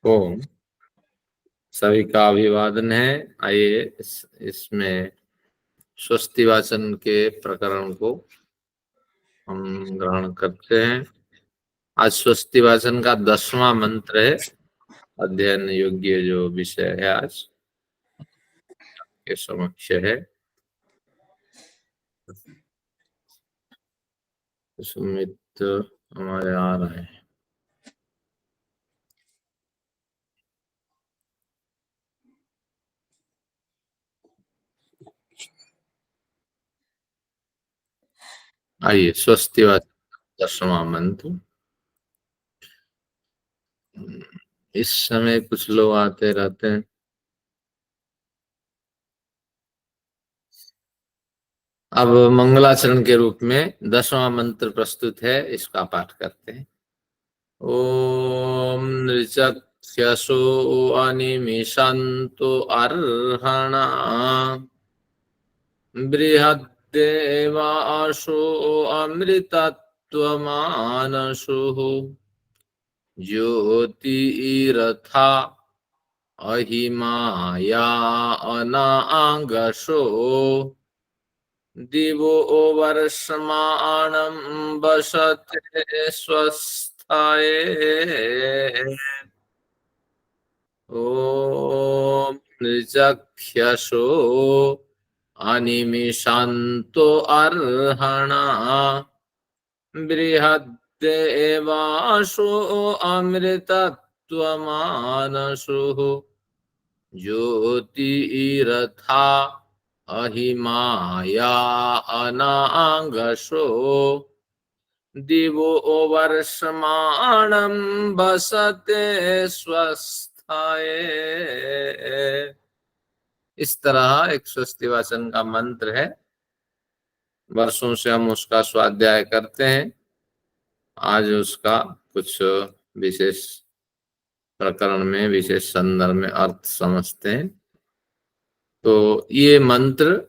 ओम। सभी का अभिवादन है। आइए इसमें स्वस्ति वाचन के प्रकरण को हम ग्रहण करते हैं। आज स्वस्ति वाचन का 10वां मंत्र है। अध्ययन योग्य जो विषय है आज के समक्ष है। सुमित हमारे आ रहे हैं। आइए स्वस्ति वाचन 10वां मंत्र। इस समय कुछ लोग आते रहते हैं। अब मंगलाचरण के रूप में 10वां मंत्र प्रस्तुत है, इसका पाठ करते हैं। ओम नृचक्षसो अनिमिषन्तु अर्हणा बृहद्देवासो अमृतत्वमानसुः ज्योतिरथा अहिमाया अनागसो दिवो वर्षमाणं वसते स्वस्थये। ओम नृचक्षसो अनिमिषन्तो अर्हणा बृहद्देवासो अमृतत्वमानसुः ज्योतिरथा अहिमाया अनागसो दिवो वर्षमाणं वसते स्वस्थये। इस तरह एक स्वस्ति वाचन का मंत्र है। वर्षों से हम उसका स्वाध्याय करते हैं। आज उसका कुछ विशेष प्रकरण में, विशेष संदर्भ में अर्थ समझते हैं। तो ये मंत्र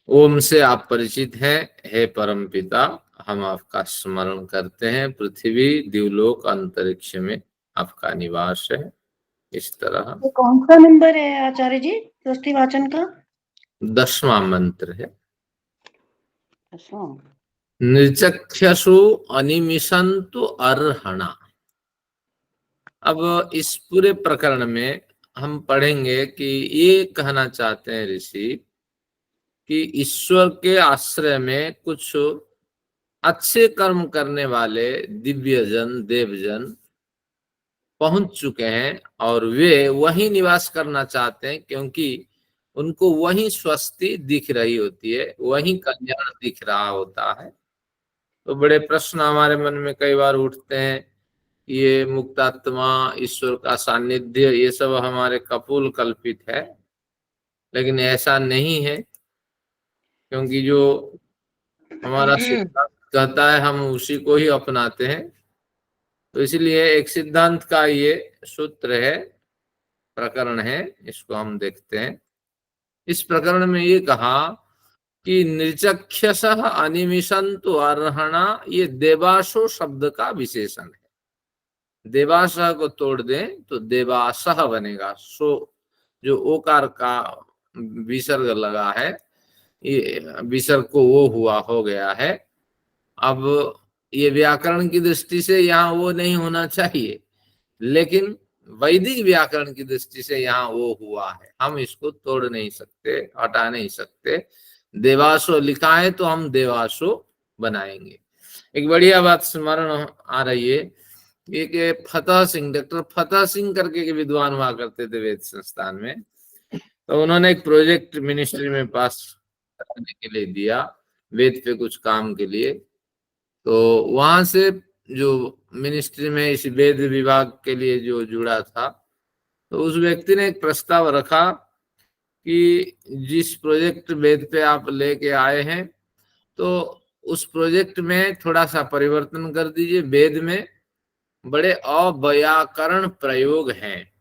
ओम से आप परिचित हैं। हे परम पिता, हम आपका स्मरण करते हैं। पृथ्वी, दिवलोक, अंतरिक्ष में आपका निवास है। इस तरह तो कौन सा नंबर है आचार्य जी स्वस्ति वाचन का? 10वां मंत्र है। अच्छा। नृचक्षसु अनिमिषन्तु अर्हणा। अब इस पूरे प्रकरण में हम पढ़ेंगे कि ये कहना चाहते हैं ऋषि कि ईश्वर के आश्रय में कुछ अच्छे कर्म करने वाले दिव्यजन, देवजन पहुंच चुके हैं और वे वहीं निवास करना चाहते हैं, क्योंकि उनको वहीं स्वस्ति दिख रही होती है, वहीं कल्याण दिख रहा होता है। तो बड़े प्रश्न हमारे मन में कई बार उठते हैं। ये मुक्तात्मा, ईश्वर का सानिध्य, ये सब हमारे कपोल कल्पित है, लेकिन ऐसा नहीं है। क्योंकि जो हमारा सिद्धांत कहता है हम उसी को ही अपनाते हैं। तो इसलिए एक सिद्धांत का ये सूत्र है, प्रकरण है, इसको हम देखते हैं। इस प्रकरण में ये कहा कि निर्चक्षसः अनिमिषन्तु अर्हणा, ये देवासो शब्द का विशेषण है। देवासः को तोड़ दें तो देवासः बनेगा। सो जो ओकार का विसर्ग लगा है, ये विसर्ग को वो हुआ हो गया है। अब ये व्याकरण की दृष्टि से यहाँ वो नहीं होना चाहिए, लेकिन वैदिक व्याकरण की दृष्टि से यहाँ वो हुआ है। हम इसको तोड़ नहीं सकते, हटा नहीं सकते। देवासो लिखा है तो हम देवासो बनाएंगे। एक बढ़िया बात स्मरण आ रही है। एक फतेह सिंह, डॉक्टर फतेह सिंह करके के विद्वान हुआ करते थे वेद संस्थान में। तो उन्होंने एक प्रोजेक्ट मिनिस्ट्री में पास करने के लिए दिया, वेद पे कुछ काम के लिए। तो वहां से जो मिनिस्ट्री में इस वेद विभाग के लिए जो जुड़ा था, तो उस व्यक्ति ने एक प्रस्ताव रखा कि जिस प्रोजेक्ट वेद पे आप लेके आए हैं, तो उस प्रोजेक्ट में थोड़ा सा परिवर्तन कर दीजिए। वेद में बड़े अव्याकरण प्रयोग हैं,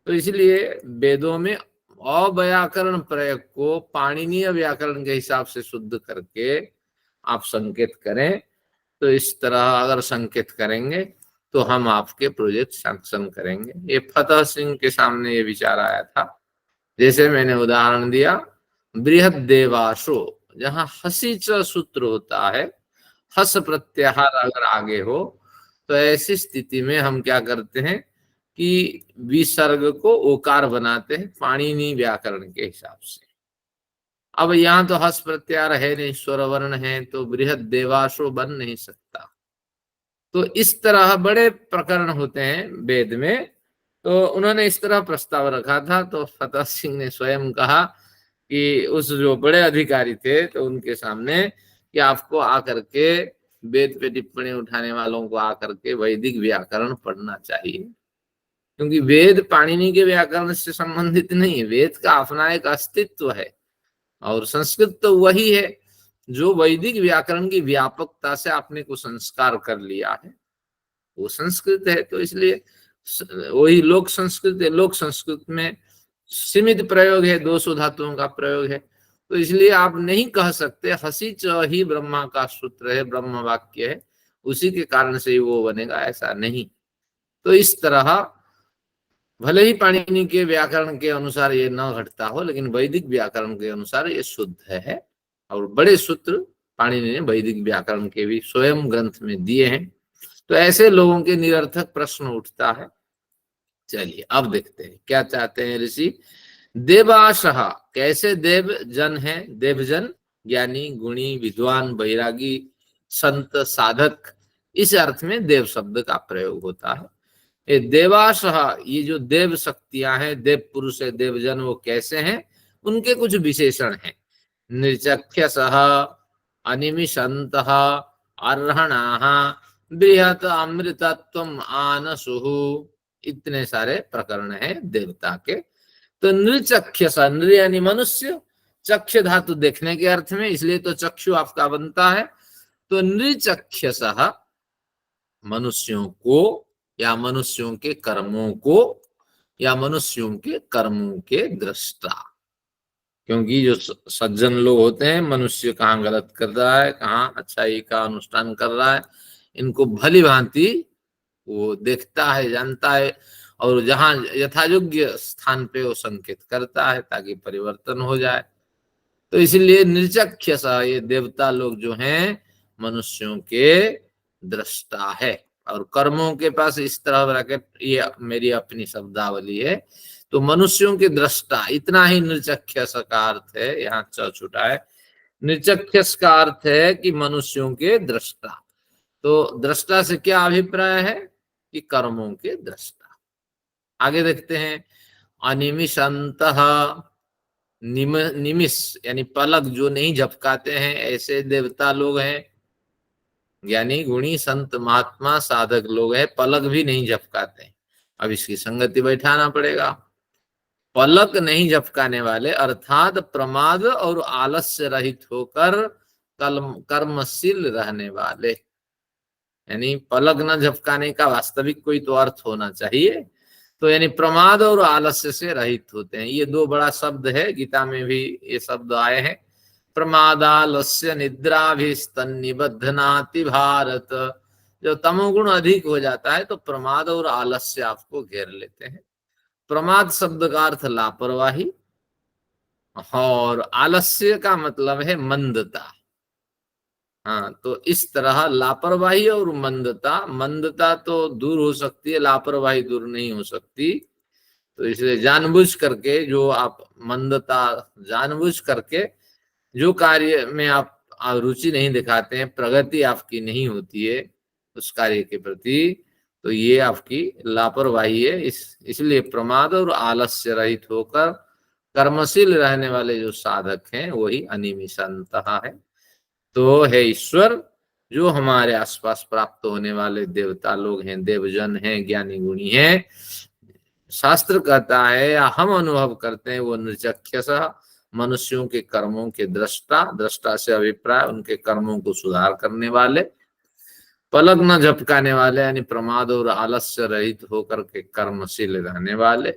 तो इसलिए वेदों में अव्याकरण प्रयोग को पाणिनीय व्याकरण के हिसाब से शुद्ध करके आप संकेत करें। तो इस तरह अगर संकेत करेंगे तो हम आपके प्रोजेक्ट सैंक्शन करेंगे। ये फतेह सिंह के सामने ये विचार आया था। जैसे मैंने उदाहरण दिया, बृहद देवाशो, जहां हसी च सूत्र होता है, हस प्रत्याहार अगर आगे हो, तो ऐसी स्थिति में हम क्या करते हैं कि विसर्ग को ओकार बनाते हैं पाणिनि व्याकरण के हिसाब से। अब यहाँ तो हस प्रत्याहार है नहीं, स्वर वर्ण है, तो बृहद देवाशो बन नहीं सकता। तो इस तरह बड़े प्रकरण होते हैं वेद में, तो उन्होंने इस तरह प्रस्ताव रखा था। तो फतेह सिंह ने स्वयं कहा कि उस जो बड़े अधिकारी थे, तो उनके सामने कि आपको आकर के वेद पे टिप्पणी उठाने वालों को आकर के वैदिक व्याकरण पढ़ना चाहिए, क्योंकि वेद पाणिनि के व्याकरण से संबंधित नहीं है। वेद का अपना एक अस्तित्व है, और संस्कृत तो वही है जो वैदिक व्याकरण की व्यापकता से आपने को संस्कार कर लिया है, वो संस्कृत है। तो इसलिए वही लोक संस्कृत है। लोक संस्कृत में सीमित प्रयोग है, 200 धातुओं का प्रयोग है। तो इसलिए आप नहीं कह सकते हसी च ही ब्रह्मा का सूत्र है, ब्रह्म वाक्य है, उसी के कारण से ही वो बनेगा, ऐसा नहीं। तो इस तरह भले ही पाणिनि के व्याकरण के अनुसार ये न घटता हो, लेकिन वैदिक व्याकरण के अनुसार ये शुद्ध है। और बड़े सूत्र पाणिनि ने वैदिक व्याकरण के भी स्वयं ग्रंथ में दिए हैं। तो ऐसे लोगों के निरर्थक प्रश्न उठता है। चलिए अब देखते हैं क्या चाहते हैं ऋषि। देवाशः, कैसे देव जन है? देवजन ज्ञानी, गुणी, विद्वान, बैरागी, संत, साधक, इस अर्थ में देव शब्द का प्रयोग होता है। ये देवाशः, ये जो देव शक्तियां हैं, देव पुरुष है, देवजन, वो कैसे हैं? उनके कुछ विशेषण हैं। निर्चख्यसः, अनिमिषन्तः, अर्हणाः, बृहत अमृतत्वम आनसुः, इतने सारे प्रकरण हैं देवता के। तो नृचख्यसा, नृ यानी मनुष्य, चक्ष धातु देखने के अर्थ में, इसलिए तो चक्षु आपका बनता है। तो नृचख्यसः, मनुष्यों को या मनुष्यों के कर्मों को या मनुष्यों के कर्मों के दृष्टा। क्योंकि जो सज्जन लोग होते हैं, मनुष्य कहाँ गलत कर रहा है, कहाँ अच्छाई का अनुष्ठान कर रहा है, इनको भली भांति वो देखता है, जानता है, और जहां यथायोग्य स्थान पे वो संकेत करता है ताकि परिवर्तन हो जाए। तो इसलिए निर्चख्यसा, ये देवता लोग जो हैं मनुष्यों के दृष्टा है। और कर्मों के पास इस तरह ब्रैकेट, ये मेरी अपनी शब्दावली है। तो मनुष्यों के दृष्टा, इतना ही निर्चख्यस का अर्थ है, यहाँ च छूटा है। निर्चख्यस का अर्थ है कि मनुष्यों के दृष्टा। तो दृष्टा से क्या अभिप्राय है कि कर्मों के दृष्टा। आगे देखते हैं, अनिमिषन्तः, निमिष यानी पलक जो नहीं झपकाते हैं, ऐसे देवता लोग हैं। ज्ञानी, गुणी, संत, महात्मा, साधक लोग हैं, पलक भी नहीं झपकाते हैं। अब इसकी संगति बैठाना पड़ेगा। पलक नहीं झपकाने वाले अर्थात प्रमाद और आलस्य रहित होकर कर्मशील रहने वाले, यानी पलक न झपकाने का वास्तविक कोई तो अर्थ होना चाहिए। तो यानी प्रमाद और आलस्य से रहित होते हैं। ये दो बड़ा शब्द है, गीता में भी ये शब्द आए हैं। प्रमादालस्य निद्राभिस्तन्निबध्नाति भारत। जब तमोगुण अधिक हो जाता है तो प्रमाद और आलस्य आपको घेर लेते हैं। प्रमाद शब्द का अर्थ लापरवाही, और आलस्य का मतलब है मंदता। हाँ, तो इस तरह लापरवाही और मंदता, मंदता तो दूर हो सकती है, लापरवाही दूर नहीं हो सकती। तो इसलिए जानबूझ करके जो आप मंदता, जानबूझ करके जो कार्य में आप रुचि नहीं दिखाते हैं, प्रगति आपकी नहीं होती है उस कार्य के प्रति, तो ये आपकी लापरवाही है। इसलिए प्रमाद और आलस्य रहित होकर कर्मशील रहने वाले जो साधक हैं वही अनिमिषन्तः है। तो है ईश्वर जो हमारे आसपास प्राप्त होने वाले देवता लोग हैं, देवजन हैं, ज्ञानी गुणी हैं, शास्त्र कहता है या हम अनुभव करते हैं, वो निर्चख्यसः, मनुष्यों के कर्मों के दृष्टा। दृष्टा से अभिप्राय उनके कर्मों को सुधार करने वाले, पलक न झपकाने वाले यानी प्रमाद और आलस्य रहित होकर के कर्मशील रहने वाले।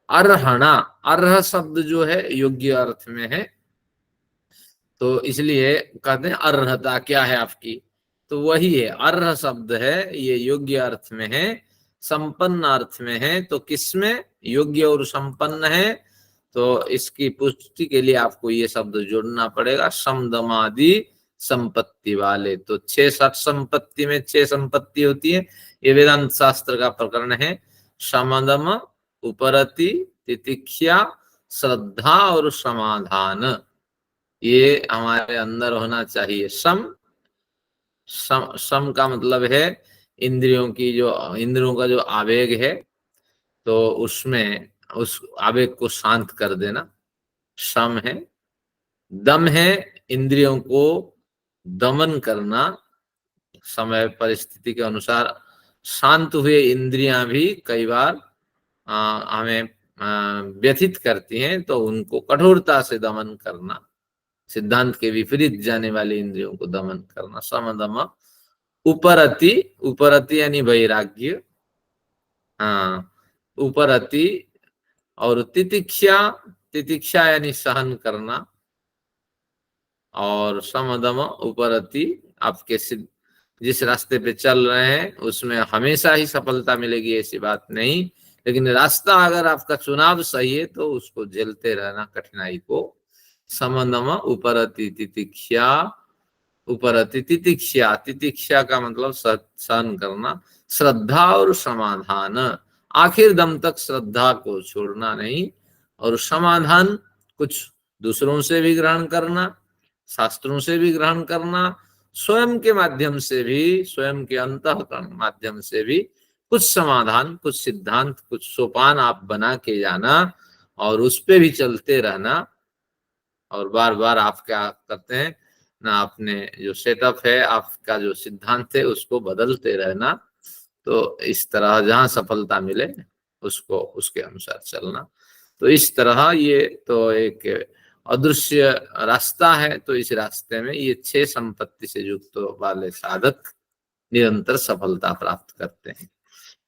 अर्हणा, अर्ह शब्द जो है योग्य अर्थ में है, तो इसलिए कहते हैं अर्हता क्या है आपकी, तो वही है, अर्ह शब्द है, ये योग्य अर्थ में है, संपन्न अर्थ में है। तो किसमें योग्य और संपन्न है, तो इसकी पुष्टि के लिए आपको ये शब्द जोड़ना पड़ेगा, समदमादि संपत्ति वाले। तो 6 षट संपत्ति में 6 संपत्ति होती है, ये वेदांत शास्त्र का प्रकरण है। समदम, उपरति, तितिक्षा, श्रद्धा और समाधान, ये हमारे अंदर होना चाहिए। सम का मतलब है इंद्रियों का जो आवेग है, तो उसमें उस आवेग को शांत कर देना, सम है। दम है इंद्रियों को दमन करना, समय परिस्थिति के अनुसार शांत हुए इंद्रियां भी कई बार हमें व्यथित करती हैं, तो उनको कठोरता से दमन करना, सिद्धांत के विपरीत जाने वाले इंद्रियों को दमन करना, समदम। उपरति, उपरति यानी वैराग्य, हाँ, उपरति। और तितिक्षा, तितिक्षा यानी सहन करना। और समदम उपरति, आपके जिस रास्ते पे चल रहे हैं उसमें हमेशा ही सफलता मिलेगी ऐसी बात नहीं, लेकिन रास्ता अगर आपका चुनाव सही है तो उसको झेलते रहना, कठिनाई को। समदम उपरति तितिक्षा, उपरति तितिक्षा, तितिक्षा का मतलब सहन करना। श्रद्धा और समाधान, आखिर दम तक श्रद्धा को छोड़ना नहीं। और समाधान, कुछ दूसरों से भी ग्रहण करना, शास्त्रों से भी ग्रहण करना, स्वयं के माध्यम से भी, स्वयं के अंतःकरण माध्यम से भी कुछ समाधान, कुछ सिद्धांत, कुछ सोपान आप बना के जाना और उस पे भी चलते रहना। और बार बार आप क्या करते हैं ना, अपने जो सेटअप है, आपका जो सिद्धांत है, उसको बदलते रहना। तो इस तरह जहां सफलता मिले उसको, उसके अनुसार चलना। तो इस तरह ये तो एक अदृश्य रास्ता है। तो इस रास्ते में ये 6 संपत्ति से युक्त वाले साधक निरंतर सफलता प्राप्त करते हैं।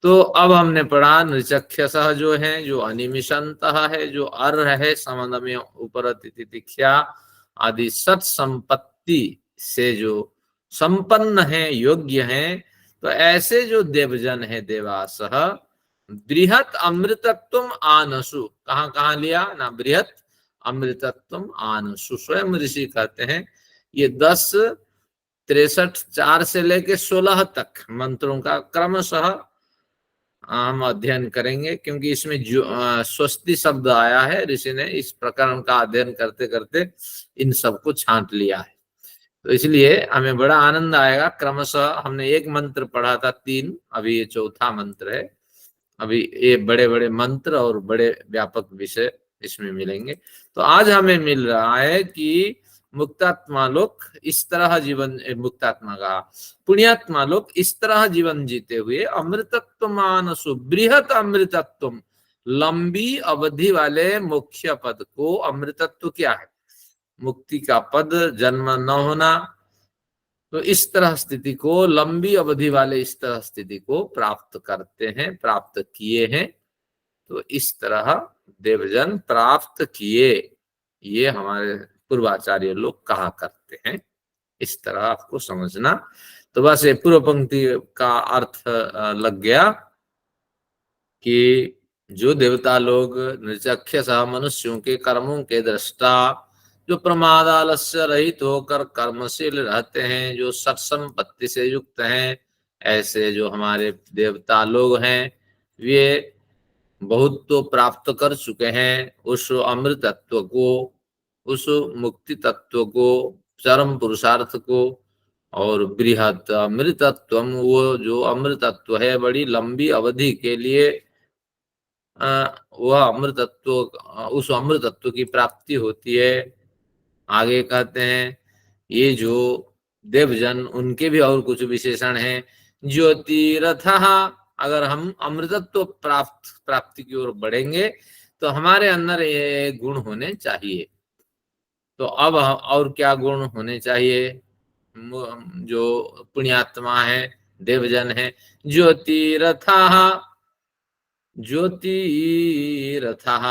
तो अब हमने पढ़ा नृचक्षसः जो है, जो अनिमिषन्तः है, जो अर्ह है, समदम्य, उपरति, तितिक्षा आदि सत संपत्ति से जो संपन्न है, योग्य है। तो ऐसे जो देवजन है, देवासः बृहत अमृतत्वम आनसु, कहाँ कहाँ लिया ना, बृहत अमृतत्वम आनसु। स्वयं ऋषि कहते हैं ये 10, 63, 4 से लेके 16 तक मंत्रों का क्रमशः हम अध्ययन करेंगे, क्योंकि इसमें जो स्वस्ति शब्द आया है, ऋषि ने इस प्रकरण का अध्ययन करते करते इन सबको छांट लिया है। तो इसलिए हमें बड़ा आनंद आएगा। क्रमशः हमने एक मंत्र पढ़ा था 3, अभी ये 4था मंत्र है। अभी ये बड़े बड़े मंत्र और बड़े व्यापक विषय इसमें मिलेंगे। तो आज हमें मिल रहा है कि मुक्तात्मा लोग इस तरह जीवन, मुक्तात्मा का पुण्यात्मा लोग इस तरह जीवन जीते हुए अमृतत्व मानसु, बृहत अमृतत्व, लंबी अवधि वाले मुख्य पद को, अमृतत्व क्या है, मुक्ति का पद, जन्म न होना, तो इस तरह स्थिति को, लंबी अवधि वाले इस तरह स्थिति को प्राप्त करते हैं, प्राप्त किए हैं। तो इस तरह देवजन प्राप्त किए, ये हमारे पूर्वाचार्य लोग कहा करते हैं। इस तरह आपको समझना। तो बस ये पूर्व पंक्ति का अर्थ लग गया कि जो देवता लोग निरचक्ष मनुष्यों के कर्मों के दृष्टा, जो प्रमाद आलस्य रहित होकर कर्मशील रहते हैं, जो सत संपत्ति से युक्त हैं, ऐसे जो हमारे देवता लोग हैं, वे बहुत तो प्राप्त कर चुके हैं उस अमृत तत्व को, उस मुक्ति तत्व को, चरम पुरुषार्थ को। और बृहत अमृतत्व, वो जो अमृतत्व है, बड़ी लंबी अवधि के लिए वह अमृतत्व, उस अमृतत्व की प्राप्ति होती है। आगे कहते हैं ये जो देवजन, उनके भी और कुछ विशेषण हैं। ज्योतिरथः, अगर हम अमृतत्व प्राप्ति की ओर बढ़ेंगे तो हमारे अंदर ये गुण होने चाहिए। तो अब और क्या गुण होने चाहिए, जो पुण्यात्मा है, देवजन है। ज्योतिरथः, ज्योतिरथः,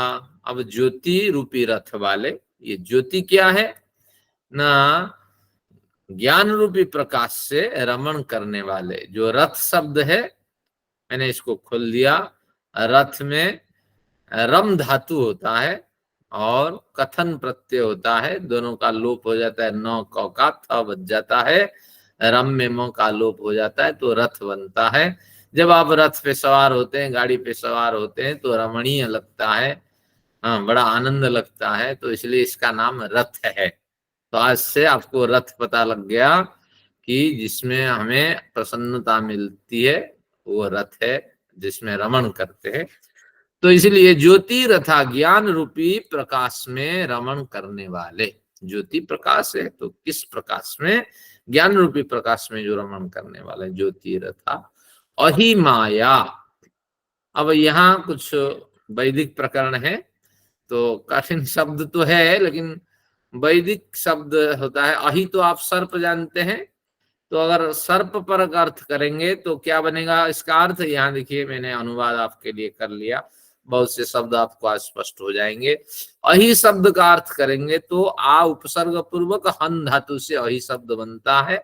अब ज्योति रूपी रथ वाले, ये ज्योति क्या है ना, ज्ञान रूपी प्रकाश से रमण करने वाले। जो रथ शब्द है, मैंने इसको खोल दिया। रथ में रम धातु होता है और कथन प्रत्यय होता है, दोनों का लोप हो जाता है, नौ क का थ बच जाता है, रम में म का लोप हो जाता है, तो रथ बनता है। जब आप रथ पे सवार होते हैं, गाड़ी पे सवार होते हैं, तो रमणीय लगता है, हाँ, बड़ा आनंद लगता है, तो इसलिए इसका नाम रथ है। तो आज से आपको रथ पता लग गया कि जिसमें हमें प्रसन्नता मिलती है वो रथ है, जिसमें रमण करते हैं। तो इसलिए ज्योति रथा ज्ञान रूपी प्रकाश में रमण करने वाले। ज्योति प्रकाश है, तो किस प्रकाश में? ज्ञान रूपी प्रकाश में जो रमण करने वाले, ज्योति रथा अहिमाया। अब यहाँ कुछ वैदिक प्रकरण है, तो कठिन शब्द तो है, लेकिन वैदिक शब्द होता है अहि। तो आप सर्प जानते हैं, तो अगर सर्प पर अर्थ करेंगे तो क्या बनेगा? इसका अर्थ यहाँ देखिए, मैंने अनुवाद आपके लिए कर लिया, बहुत से शब्द आपको आज स्पष्ट हो जाएंगे। अहि शब्द का अर्थ करेंगे तो आ उपसर्ग पूर्वक हन धातु से अहि शब्द बनता है।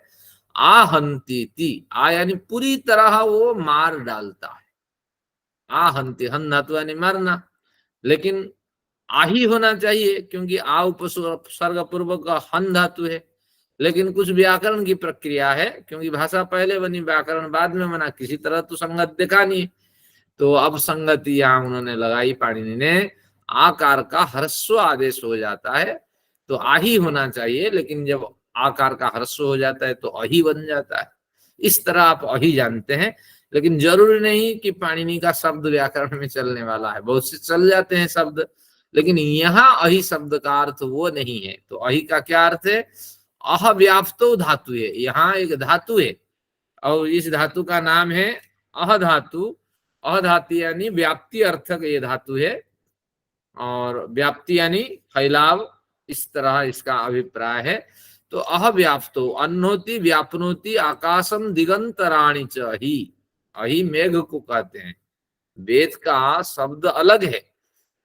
आ हंती, आ यानी पूरी तरह वो मार डालता है। आ हंती, हन धातु यानी मारना, लेकिन आ ही होना चाहिए क्योंकि आ उपसर्ग पूर्वक हन धातु है। लेकिन कुछ व्याकरण की प्रक्रिया है, क्योंकि भाषा पहले बनी, व्याकरण बाद में बना, किसी तरह तो संगत देखा नहीं। तो अब संगति यहाँ उन्होंने लगाई, पाणिनि ने, आकार का ह्रस्व आदेश हो जाता है तो आ ही होना चाहिए, लेकिन जब आकार का ह्रस्व हो जाता है तो अही बन जाता है। इस तरह आप अही जानते हैं, लेकिन जरूरी नहीं कि पाणिनि का शब्द व्याकरण में चलने वाला है, बहुत से चल जाते हैं शब्द, लेकिन यहाँ अहि शब्द का अर्थ वो नहीं है। तो अहि का क्या अर्थ है? अह व्याप्तो धातु है, यहाँ एक धातु है और इस धातु का नाम है अह धातु। अह धातु यानी व्याप्ति अर्थक ये धातु है, और व्याप्ति यानी फैलाव, इस तरह इसका अभिप्राय है। तो अह व्याप्तो अन्नोति व्यापनोति आकाशम दिगंतराणि च अहि। अहि मेघ को कहते हैं। वेद का शब्द अलग है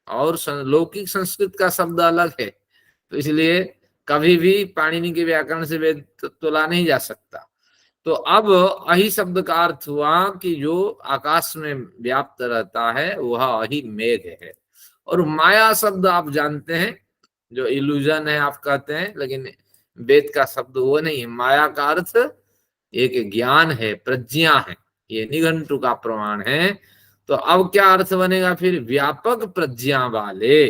और लौकिक संस्कृत का शब्द अलग है, तो इसलिए कभी भी पाणिनि के व्याकरण से वेद तोला नहीं जा सकता। तो अब अहि शब्द का अर्थ हुआ कि जो आकाश में व्याप्त रहता है वह अहि मेघ है। और माया शब्द आप जानते हैं, जो इल्यूजन है आप कहते हैं, लेकिन वेद का शब्द वो नहीं है। माया का अर्थ एक ज्ञान है, प्रज्ञा है, ये निघंटु का प्रमाण है। तो अब क्या अर्थ बनेगा फिर? व्यापक प्रज्ञा वाले।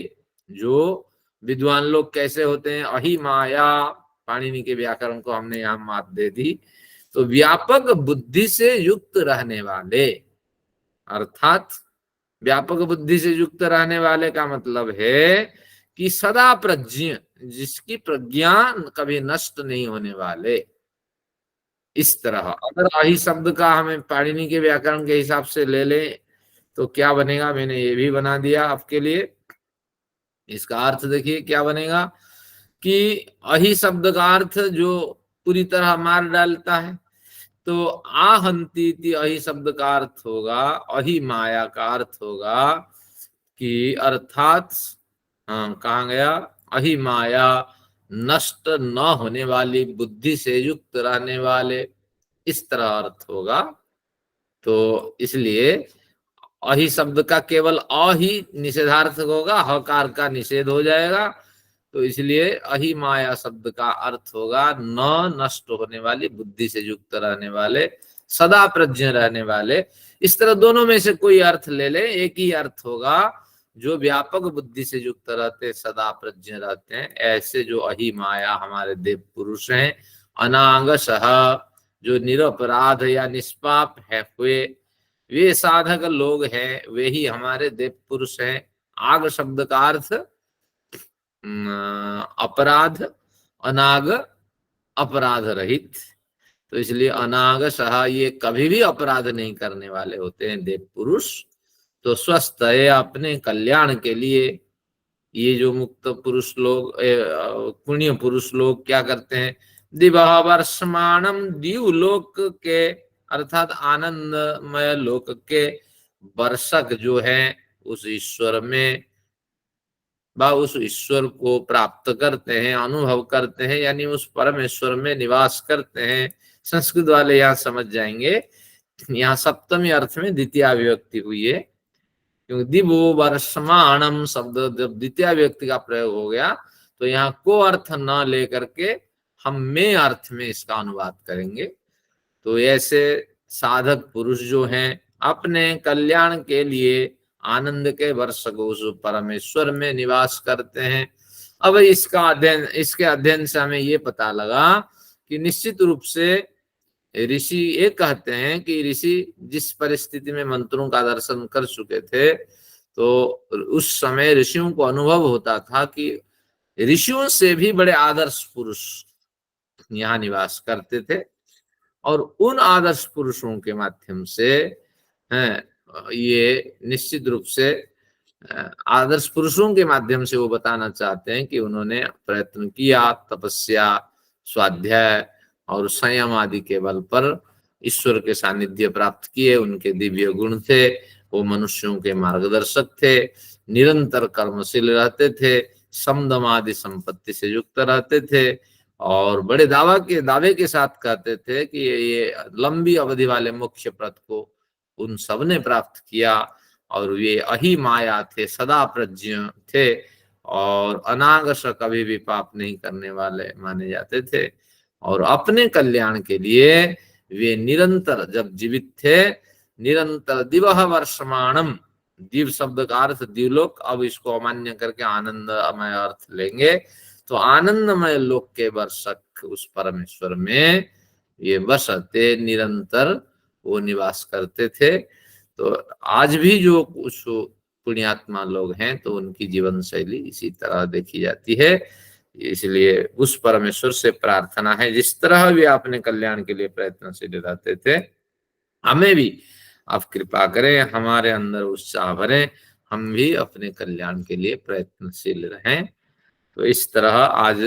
जो विद्वान लोग कैसे होते हैं? अहि माया, पाणिनि के व्याकरण को हमने यहाँ मात दे दी। तो व्यापक बुद्धि से युक्त रहने वाले, अर्थात व्यापक बुद्धि से युक्त रहने वाले का मतलब है कि सदा प्रज्ञ, जिसकी प्रज्ञा कभी नष्ट नहीं होने वाले। इस तरह अगर अहि शब्द का हमें पाणिनि के व्याकरण के हिसाब से ले लें तो क्या बनेगा? मैंने ये भी बना दिया आपके लिए। इसका अर्थ देखिए क्या बनेगा कि अहि शब्द का अर्थ जो पूरी तरह मार डालता है, तो आहंती अहि शब्द का अर्थ होगा, अहि माया का अर्थ होगा कि अर्थात, हाँ कहाँ गया? अहि माया, नष्ट न होने वाली, बुद्धि से युक्त रहने वाले, इस तरह अर्थ होगा। तो इसलिए अहि शब्द का केवल अ ही निषेधार्थक होगा, हकार का निषेध हो जाएगा। तो इसलिए अहि माया शब्द का अर्थ होगा न नष्ट होने वाली, बुद्धि से युक्त रहने वाले, सदा प्रज्ञ रहने वाले। इस तरह दोनों में से कोई अर्थ ले ले, एक ही अर्थ होगा। जो व्यापक बुद्धि से युक्त रहते, सदा प्रज्ञ रहते हैं, ऐसे जो अहि माया हमारे देव पुरुष हैं। अनांगशः, जो निरपराध या निष्पाप है हुए, वे साधक लोग हैं, वे ही हमारे देव पुरुष हैं। आग शब्द का अर्थ अपराध, अनाग अपराध रहित। तो इसलिए अनाग सहा, ये कभी भी अपराध नहीं करने वाले होते हैं देव पुरुष। तो स्वस्थ है अपने कल्याण के लिए। ये जो मुक्त पुरुष लोग, पुण्य पुरुष लोग क्या करते हैं? दिवा वर्षमाणम, दीवलोक के अर्थात आनंदमय लोक के वर्षक जो है उस ईश्वर में व उस ईश्वर को प्राप्त करते हैं, अनुभव करते हैं, यानी उस परमेश्वर में निवास करते हैं। संस्कृत वाले यहाँ समझ जाएंगे, यहाँ सप्तमी अर्थ में द्वितीय विभक्ति हुई है, क्योंकि दिवो वर्षमाणम शब्द जब द्वितीय व्यक्ति का प्रयोग हो गया तो यहाँ को अर्थ न लेकर के हम में अर्थ में इसका अनुवाद करेंगे। तो ऐसे साधक पुरुष जो हैं अपने कल्याण के लिए आनंद के वर्ष को उस परमेश्वर में निवास करते हैं। अब इसके अध्ययन से हमें ये पता लगा कि निश्चित रूप से ऋषि ये कहते हैं कि ऋषि जिस परिस्थिति में मंत्रों का दर्शन कर चुके थे तो उस समय ऋषियों को अनुभव होता था कि ऋषियों से भी बड़े आदर्श पुरुष यहाँ निवास करते थे, और उन आदर्श पुरुषों के माध्यम से ये निश्चित रूप से आदर्श पुरुषों के माध्यम से वो बताना चाहते हैं कि उन्होंने प्रयत्न किया, तपस्या, स्वाध्याय और संयम आदि के बल पर ईश्वर के सानिध्य प्राप्त किए। उनके दिव्य गुण थे, वो मनुष्यों के मार्गदर्शक थे, निरंतर कर्मशील रहते थे, समदम आदि संपत्ति से युक्त रहते थे, और बड़े दावे के साथ कहते थे कि ये लंबी अवधि वाले मुख्य पद को उन सब ने प्राप्त किया, और वे अहि माया थे, सदा प्रज्ञ थे, और अनागश कभी भी पाप नहीं करने वाले माने जाते थे। और अपने कल्याण के लिए वे निरंतर, जब जीवित थे, निरंतर दिवह वर्षमाणम, दिव शब्द का अर्थ दिवलोक, अब इसको अमान्य करके आनंदमय अर्थ लेंगे, तो आनंदमय लोक के वर्षक उस परमेश्वर में ये बसते निरंतर वो निवास करते थे। तो आज भी जो कुछ पुण्यात्मा लोग हैं तो उनकी जीवन शैली इसी तरह देखी जाती है। इसलिए उस परमेश्वर से प्रार्थना है, जिस तरह भी अपने कल्याण के लिए प्रयत्नशील रहते थे, हमें भी आप कृपा करें, हमारे अंदर उत्साह भरें, हम भी अपने कल्याण के लिए प्रयत्नशील रहें। तो इस तरह आज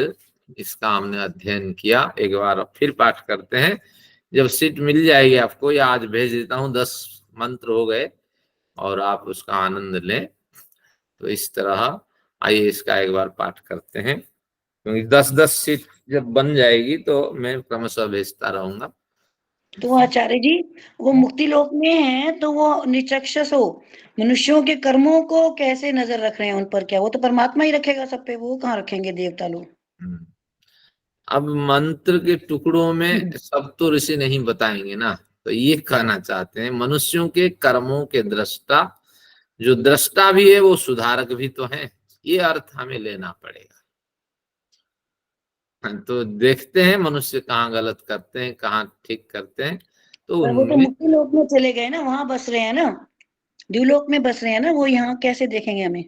इसका हमने अध्ययन किया। एक बार फिर पाठ करते हैं, जब सीट मिल जाएगी आपको, या आज भेज देता हूँ, 10 मंत्र हो गए और आप उसका आनंद लें। तो इस तरह आइए इसका एक बार पाठ करते हैं, क्योंकि 10-10 सीट जब बन जाएगी तो मैं क्रमशः भेजता रहूंगा। तो आचार्य जी, वो मुक्ति लोक में है तो वो निचक्षस हो, मनुष्यों के कर्मों को कैसे नजर रख रहे हैं उन पर? क्या वो तो परमात्मा ही रखेगा सब पे, वो कहाँ रखेंगे देवता लोग? अब मंत्र के टुकड़ों में सब तो ऋषि नहीं बताएंगे ना, तो ये कहना चाहते हैं मनुष्यों के कर्मों के दृष्टा, जो दृष्टा भी है वो सुधारक भी तो है, ये अर्थ हमें लेना पड़ेगा। तो देखते हैं मनुष्य कहाँ गलत करते हैं, कहाँ ठीक करते हैं। तो पर वो तो मुक्ति लोक में चले गए ना, वहां बस रहे हैं ना, द्युलोक में बस रहे हैं ना, वो यहाँ कैसे देखेंगे हमें?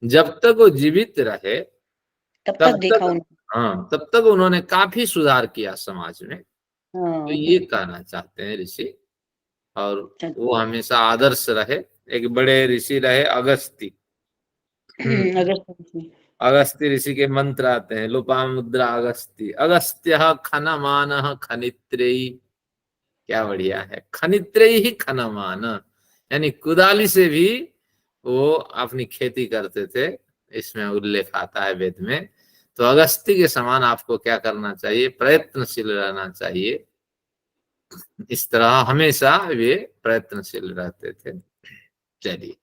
जब तक वो जीवित रहे तब तक देखा उन्होंने। हाँ, तब तक उन्होंने काफी सुधार किया समाज में। तो ये कहना चाहते हैं ऋषि, और वो हमेशा आदर्श रहे। एक बड़े ऋषि रहे अगस्ती। अगस्त्य ऋषि के मंत्र आते हैं, लोपामुद्रा अगस्ती, अगस्त्य खनमान खनित्रेयी। क्या बढ़िया है, खनित्रेयी ही खनमान, यानी कुदाली से भी वो अपनी खेती करते थे, इसमें उल्लेख आता है वेद में। तो अगस्त्य के समान आपको क्या करना चाहिए? प्रयत्नशील रहना चाहिए। इस तरह हमेशा वे प्रयत्नशील रहते थे। चलिए,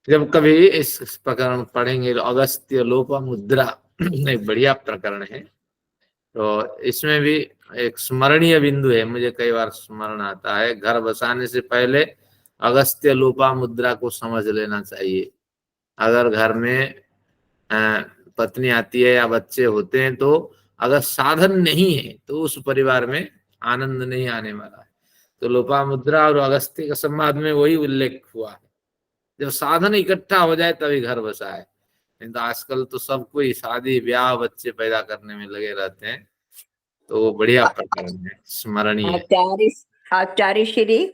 जब कभी इस प्रकरण पढ़ेंगे, अगस्त्य लोपामुद्रा एक बढ़िया प्रकरण है, तो इसमें भी एक स्मरणीय बिंदु है, मुझे कई बार स्मरण आता है। घर बसाने से पहले अगस्त्य लोपामुद्रा को समझ लेना चाहिए। अगर घर में पत्नी आती है या बच्चे होते हैं, तो अगर साधन नहीं है तो उस परिवार में आनंद नहीं आने वाला है। तो लोपामुद्रा और अगस्त्य के संवाद में वही उल्लेख हुआ है, जब साधन इकट्ठा हो जाए तभी घर बसा है। नहीं तो आजकल तो सब कोई शादी ब्याह बच्चे पैदा करने में लगे रहते हैं। तो वो बढ़िया प्रकरण है, स्मरणीय। आचार्य श्री,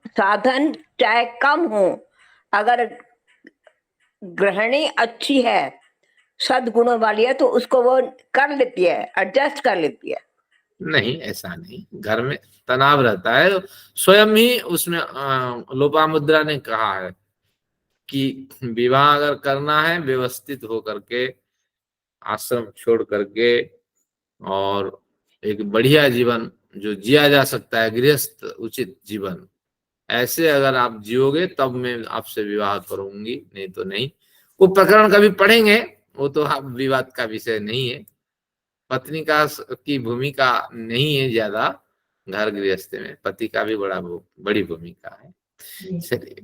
साधन चाहे कम हो, अगर गृहिणी अच्छी है, सद्गुणों वाली है, तो उसको वो कर लेती है, एडजस्ट कर लेती है। नहीं, ऐसा नहीं, घर में तनाव रहता है। स्वयं ही उसमें लोपामुद्रा ने कहा है कि विवाह अगर करना है व्यवस्थित होकर के, आश्रम छोड़ करके, और एक बढ़िया जीवन जो जिया जा सकता है, गृहस्थ उचित जीवन, ऐसे अगर आप जियोगे तब मैं आपसे विवाह करूंगी, नहीं तो नहीं। वो प्रकरण कभी पढ़ेंगे, वो तो आप विवाद का विषय नहीं है। पत्नी की भूमिका नहीं है ज्यादा घर गृहस्थ में, पति का भी बड़ी भूमिका है। चलिए,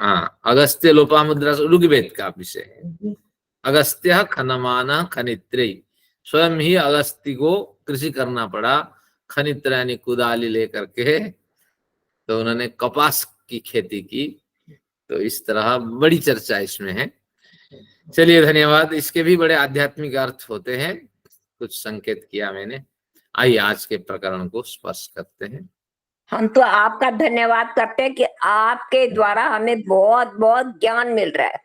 हाँ, अगस्त्य लोपामुद्रा ऋग्वेद का विषय है। अगस्त्य खनमान खनित्री, स्वयं ही अगस्त्य को कृषि करना पड़ा, खनित्र यानी कुदाली लेकर के, तो उन्होंने कपास की खेती की। तो इस तरह बड़ी चर्चा इसमें है। चलिए, धन्यवाद। इसके भी बड़े आध्यात्मिक अर्थ होते हैं, कुछ संकेत किया मैंने। आइए आज के प्रकरण को स्पर्श करते हैं। हम तो आपका धन्यवाद करते हैं कि आपके द्वारा हमें बहुत बहुत ज्ञान मिल रहा है।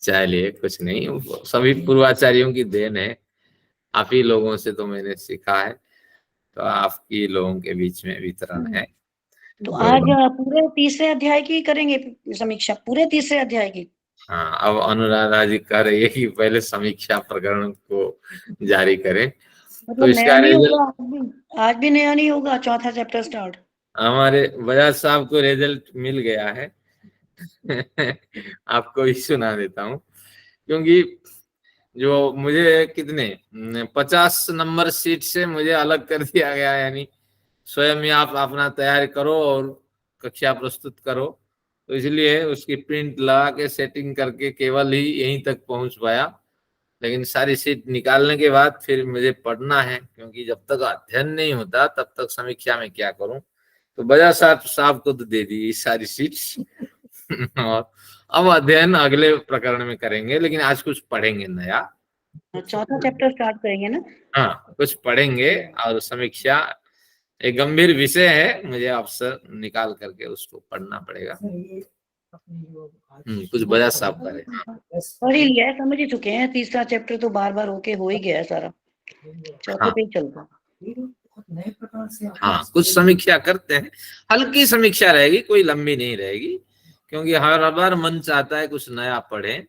चलिए, कुछ नहीं, सभी पूर्वाचार्यों की देन है। आप ही लोगों से तो मैंने सीखा है, तो आपकी लोगों के बीच में वितरण है। तो आज पूरे तीसरे अध्याय की करेंगे समीक्षा, पूरे तीसरे अध्याय की। हाँ, अब अनुराधा जी कह रही है कि पहले समीक्षा प्रकरण को जारी करें। तो इसका नया नहीं रिजल्ट होगा, आज भी नया नहीं होगा, चौथा चैप्टर स्टार्ट। हमारे बजाज साहब को रिजल्ट मिल गया है। आपको ही सुना देता हूँ, क्योंकि जो मुझे कितने 50 नंबर सीट से मुझे अलग कर दिया गया, यानी स्वयं ही आप अपना तैयारी करो और कक्षा प्रस्तुत करो। तो इसलिए उसकी प्रिंट लगा के सेटिंग करके केवल ही यहीं तक पहुंच पाया। लेकिन सारी सीट निकालने के बाद फिर मुझे पढ़ना है, क्योंकि जब तक अध्ययन नहीं होता तब तक समीक्षा में क्या करूं। तो बजाज साहब को तो दे दी सारी सीट। और अब अध्ययन अगले प्रकरण में करेंगे, लेकिन आज कुछ पढ़ेंगे नया। चौथा चैप्टर स्टार्ट करेंगे ना। हाँ, कुछ पढ़ेंगे और समीक्षा एक गंभीर विषय है, मुझे अवसर निकाल करके उसको पढ़ना पड़ेगा। कुछ बजाज साहब करे पढ़ ही लिया है, समझ ही चुके हैं। तीसरा चैप्टर तो बार बार होके हो ही गया है सारा, चौथे पे ही चलता। हाँ, कुछ समीक्षा करते हैं, हल्की समीक्षा रहेगी, कोई लंबी नहीं रहेगी, क्योंकि हर बार मन चाहता है कुछ नया पढ़े।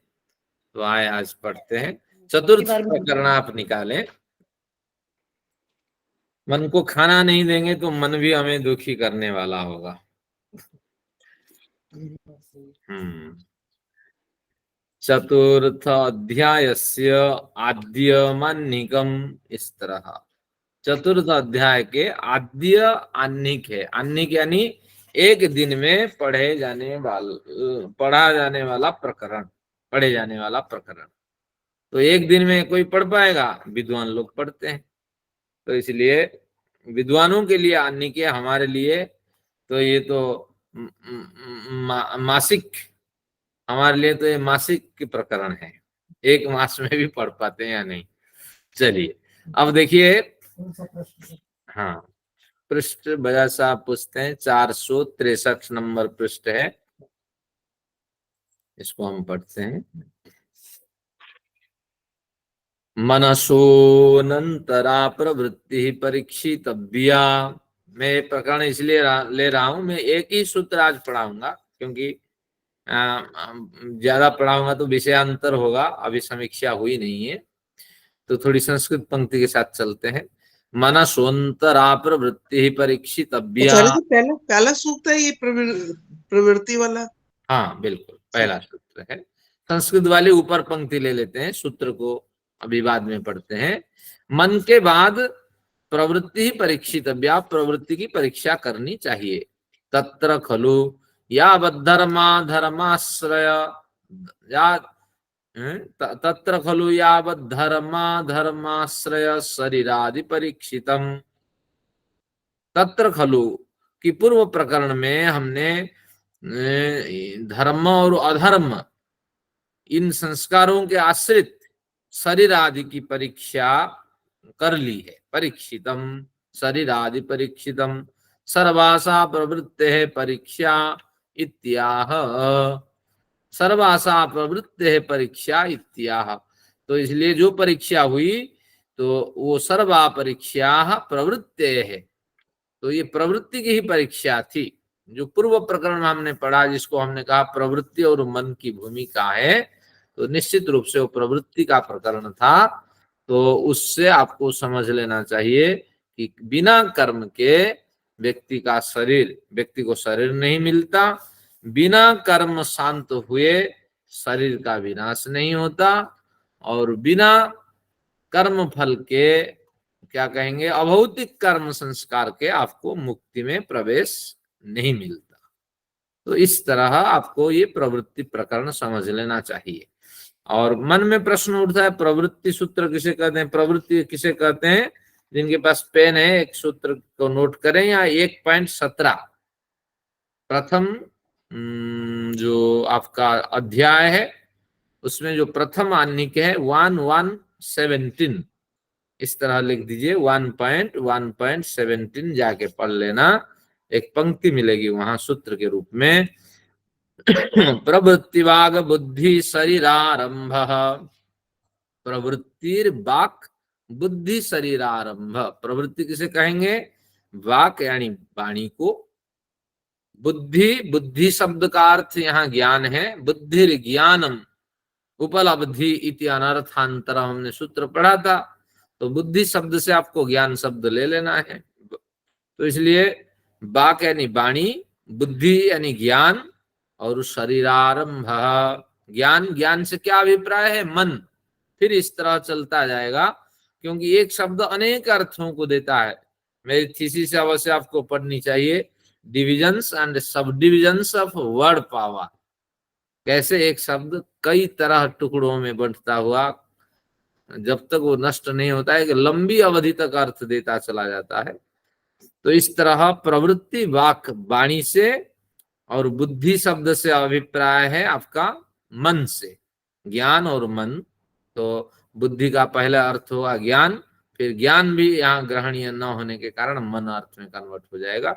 तो आए आज पढ़ते हैं। चतुर्थ प्रकरण आप निकालें। मन को खाना नहीं देंगे तो मन भी हमें दुखी करने वाला होगा। चतुर्थ अध्यायस्य आद्यमान्निकम, इस तरह चतुर्थ अध्याय के आद्य आन्निक है। आन्निक यानी एक दिन में पढ़ा जाने वाला प्रकरण, पढ़े जाने वाला प्रकरण। तो एक दिन में कोई पढ़ पाएगा? विद्वान लोग पढ़ते हैं। तो इसलिए विद्वानों के लिए आन्निक है, हमारे लिए तो ये तो मासिक, हमारे लिए तो ये मासिक प्रकरण है। एक मास में भी पढ़ पाते हैं या नहीं। चलिए, अब देखिए। हाँ, पृष्ठ बजाज साहब पूछते हैं, 463 नंबर पृष्ठ है, इसको हम पढ़ते हैं। मनसोनंतरा प्रवृत्ति परीक्षितव्या। मैं ये प्रकरण इसलिए ले रहा हूं, मैं एक ही सूत्र आज पढ़ाऊंगा, क्योंकि ज्यादा पढ़ाऊंगा तो विषयांतर होगा, अभी समीक्षा हुई नहीं है। तो थोड़ी संस्कृत पंक्ति के साथ चलते हैं। मनसोंतरा प्रवृत्ति परीक्षितव्या। पहला सूक्त है ये प्रवृत्ति वाला। हाँ, बिल्कुल पहला सूत्र है। संस्कृत वाले ऊपर पंक्ति ले लेते हैं, सूत्र को अभी बाद में पढ़ते हैं। मन के बाद प्रवृत्ति ही परीक्षितव्या, प्रवृत्ति की परीक्षा करनी चाहिए। तत्र खलु यावद्धर्मा धर्माश्रय तत्र खलु यावद्धर्मा धर्माश्रय शरीरादि परीक्षितम। तत्र खलु कि पूर्व प्रकरण में हमने धर्म और अधर्म, इन संस्कारों के आश्रित शरीर आदि की परीक्षा कर ली है। परीक्षितम शरीर आदि परीक्षितम सर्वासा प्रवृत्ते परीक्षा इत्याह। सर्वासा प्रवृत्ते परीक्षा इत्याह। तो इसलिए जो परीक्षा हुई तो वो सर्वा परीक्षा प्रवृत्ते है। तो ये प्रवृत्ति की ही परीक्षा थी। जो पूर्व प्रकरण में हमने पढ़ा, जिसको हमने कहा प्रवृत्ति और मन की भूमिका है, तो निश्चित रूप से वो प्रवृत्ति का प्रकरण था। तो उससे आपको समझ लेना चाहिए कि बिना कर्म के व्यक्ति को शरीर नहीं मिलता, बिना कर्म शांत हुए शरीर का विनाश नहीं होता, और बिना कर्म फल के क्या कहेंगे, अभौतिक कर्म संस्कार के आपको मुक्ति में प्रवेश नहीं मिलता। तो इस तरह आपको ये प्रवृत्ति प्रकरण समझ लेना चाहिए। और मन में प्रश्न उठता है, प्रवृत्ति सूत्र किसे कहते हैं, प्रवृत्ति किसे कहते हैं? जिनके पास पेन है एक सूत्र को नोट करें, या 1.17 प्रथम जो आपका अध्याय है उसमें जो प्रथम आनिक है 1.17, इस तरह लिख दीजिए 1.1.17 जाके पढ़ लेना, एक पंक्ति मिलेगी वहां सूत्र के रूप में। प्रवृत्तिवाग बुद्धि शरीरारंभ, प्रवृत्तिर वाक बुद्धि शरीरारंभ। प्रवृत्ति किसे कहेंगे? वाक यानी वाणी को, बुद्धि शब्द का अर्थ यहाँ ज्ञान है, बुद्धिर ज्ञानम उपलब्धि इति अनर्थांतर हमने सूत्र पढ़ा था। तो बुद्धि शब्द से आपको ज्ञान शब्द ले लेना है। तो इसलिए वाक यानी वाणी, बुद्धि यानी ज्ञान, और शरीरारंभ ज्ञान से क्या अभिप्राय है? मन। फिर इस तरह चलता जाएगा, क्योंकि एक शब्द अनेक अर्थों को देता है। मेरी थीसिस से अवश्य आपको पढ़नी चाहिए, डिविजन्स एंड सब डिविजन्स ऑफ वर्ड पावर। कैसे एक शब्द कई तरह टुकड़ों में बंटता हुआ, जब तक वो नष्ट नहीं होता है, कि लंबी अवधि तक अर्थ देता चला जाता है। तो इस तरह प्रवृत्ति वाक वाणी से, और बुद्धि शब्द से अभिप्राय है आपका मन से, ज्ञान और मन। तो बुद्धि का पहला अर्थ होगा ज्ञान, फिर ज्ञान भी यहाँ ग्रहणीय न होने के कारण मन अर्थ में कन्वर्ट हो जाएगा।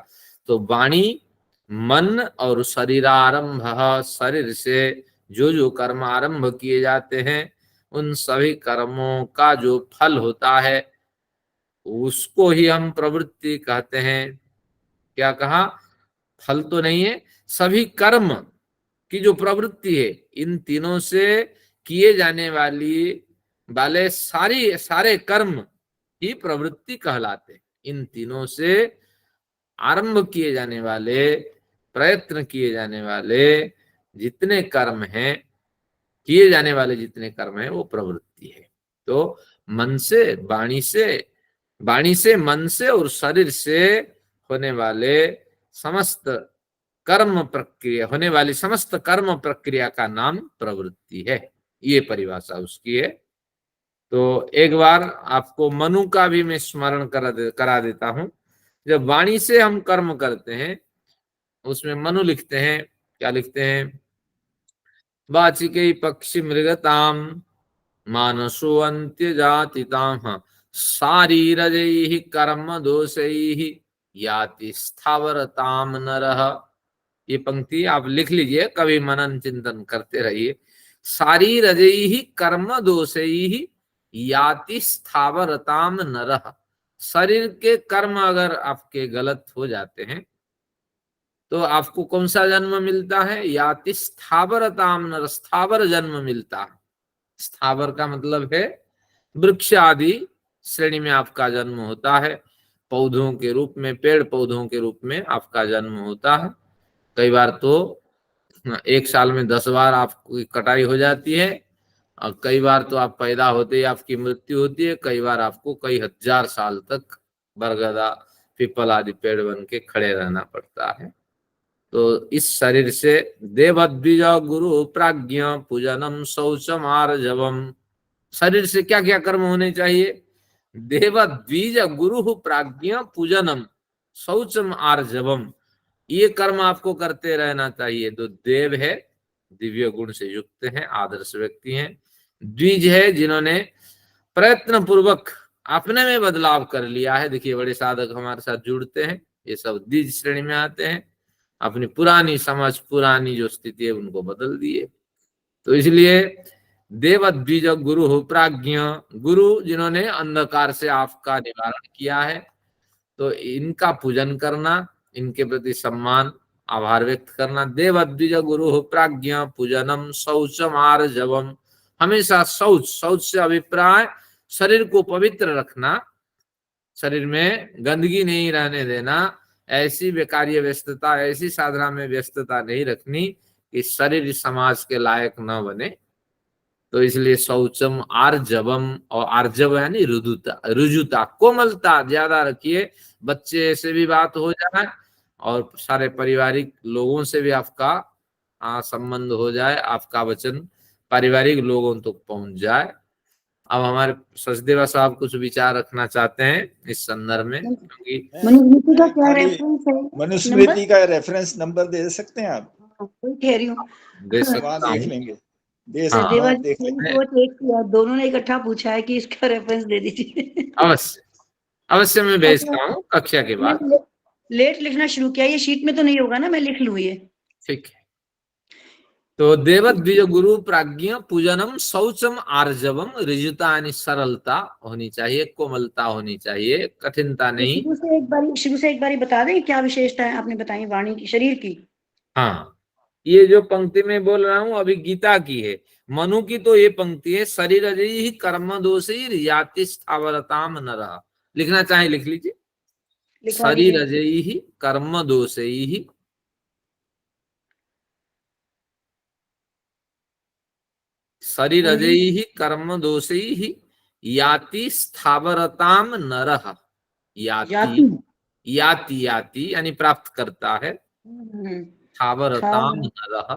तो वाणी, मन और शरीरारंभ, शरीर से जो कर्म आरंभ किए जाते हैं उन सभी कर्मों का जो फल होता है उसको ही हम प्रवृत्ति कहते हैं। क्या कहा? फल तो नहीं है, सभी कर्म की जो प्रवृत्ति है, इन तीनों से किए जाने वाले सारे कर्म ही प्रवृत्ति कहलाते। इन तीनों से आरंभ किए जाने वाले, प्रयत्न किए जाने वाले जितने कर्म हैं, किए जाने वाले जितने कर्म हैं, वो प्रवृत्ति है। तो मन से, वाणी से, मन से और शरीर से होने वाले समस्त कर्म प्रक्रिया, होने वाली समस्त कर्म प्रक्रिया का नाम प्रवृत्ति है। ये परिभाषा उसकी है। तो एक बार आपको मनु का भी मैं स्मरण करा देता हूं। जब वाणी से हम कर्म करते हैं, उसमें मनु लिखते हैं, क्या लिखते हैं? वाचिके पक्षी मृगताम मानसो अंत्य जातिताम शारीरजैहि कर्म दोषैहि याति स्थावरताम नरः। ये पंक्ति आप लिख लीजिए, कभी मनन चिंतन करते रहिए। शारीरजैहि कर्म दोषैहि याति स्थावरताम नरः। शरीर के कर्म अगर आपके गलत हो जाते हैं तो आपको कौन सा जन्म मिलता है? याति स्थावरताम नर, स्थावर जन्म मिलता है। स्थावर का मतलब है वृक्ष आदि श्रेणी में आपका जन्म होता है, पौधों के रूप में, पेड़ पौधों के रूप में आपका जन्म होता है। कई बार तो एक साल में 10 बार आपकी कटाई हो जाती है, और कई बार तो आप पैदा होते ही आपकी मृत्यु होती है। कई बार आपको कई हजार साल तक बरगदा, पीपल आदि पेड़ बन के खड़े रहना पड़ता है। तो इस शरीर से देवद्विज गुरु प्राज्ञ पूजनम शौचम आर्जवम। शरीर से क्या क्या कर्म होने चाहिए? देवद्विज गुरु प्राज्ञ पूजनम शौचम आर्जवम, ये कर्म आपको करते रहना चाहिए। तो देव है, दिव्य गुण से युक्त हैं, आदर्श व्यक्ति हैं। द्विज है, जिन्होंने प्रयत्न पूर्वक अपने में बदलाव कर लिया है। देखिए बड़े साधक हमारे साथ जुड़ते हैं, ये सब द्विज श्रेणी में आते हैं। अपनी पुरानी समझ, पुरानी जो स्थिति है उनको बदल दिए। तो इसलिए देवद्विज गुरु हो प्राज्ञ, गुरु जिन्होंने अंधकार से आपका निवारण किया है, तो इनका पूजन करना, इनके प्रति सम्मान आभार व्यक्त करना। देवद्विज गुरु प्राज्ञ पूजनम शौचम आर्जवम, हमेशा शौच से अभिप्राय शरीर को पवित्र रखना, शरीर में गंदगी नहीं रहने देना, ऐसी बेकार्य व्यस्तता, ऐसी साधना में व्यस्तता नहीं रखनी कि शरीर समाज के लायक न बने। तो इसलिए शौचम आर्जवम, और आर्जव यानी रुजुता, कोमलता ज्यादा रखिए। बच्चे से भी बात हो जाए और सारे पारिवारिक लोगों से भी आपका संबंध हो जाए, आपका वचन पारिवारिक लोगों तक पहुंच जाए। अब हमारे सचदेवा साहब कुछ विचार रखना चाहते हैं इस संदर्भ में, क्योंकि मनुस्मृति का क्या खाली रेफरेंस है? मनुस्मृति का रेफरेंस नंबर दे सकते हैं आप? कोई कह रही हूँ दे वहाँ सकता देख हूँ। लेंगे, दे हाँ। सकते देवा हैं, जी देख लेंगे। वो चेक किया, दोनों ने इकट्ठा पूछा है कि इसका रेफरेंस दे दीजिए। अवश्य अवश्य मैं भेजता हूँ कक्षा के बाद। मैंने लेट लिखना शुरू किया, ये शीट में तो नहीं होगा ना, मैं लिख लूँ ये। ठीक है। तो देवद्विज गुरु प्राज्ञ पूजनम शौचम आर्जवम, ऋजुता यानी सरलता होनी चाहिए, कोमलता होनी चाहिए, कठिनता नहीं। शुरू से एक बारी बता दें क्या विशेषता है आपने बताई वाणी की, शरीर की? हाँ, ये जो पंक्ति में बोल रहा हूँ अभी गीता की है। मनु की तो ये पंक्ति है, शरीर ही कर्म दोषी याति स्थावरताम नरः। लिखना चाहे लिख लीजिए, लिखवा शरीर दीजिए। ही कर्म दोषी, शरीर ही कर्म दोषी याति स्थावरताम नरः। याति याति याति यानी प्राप्त करता है, स्थावरताम नरः।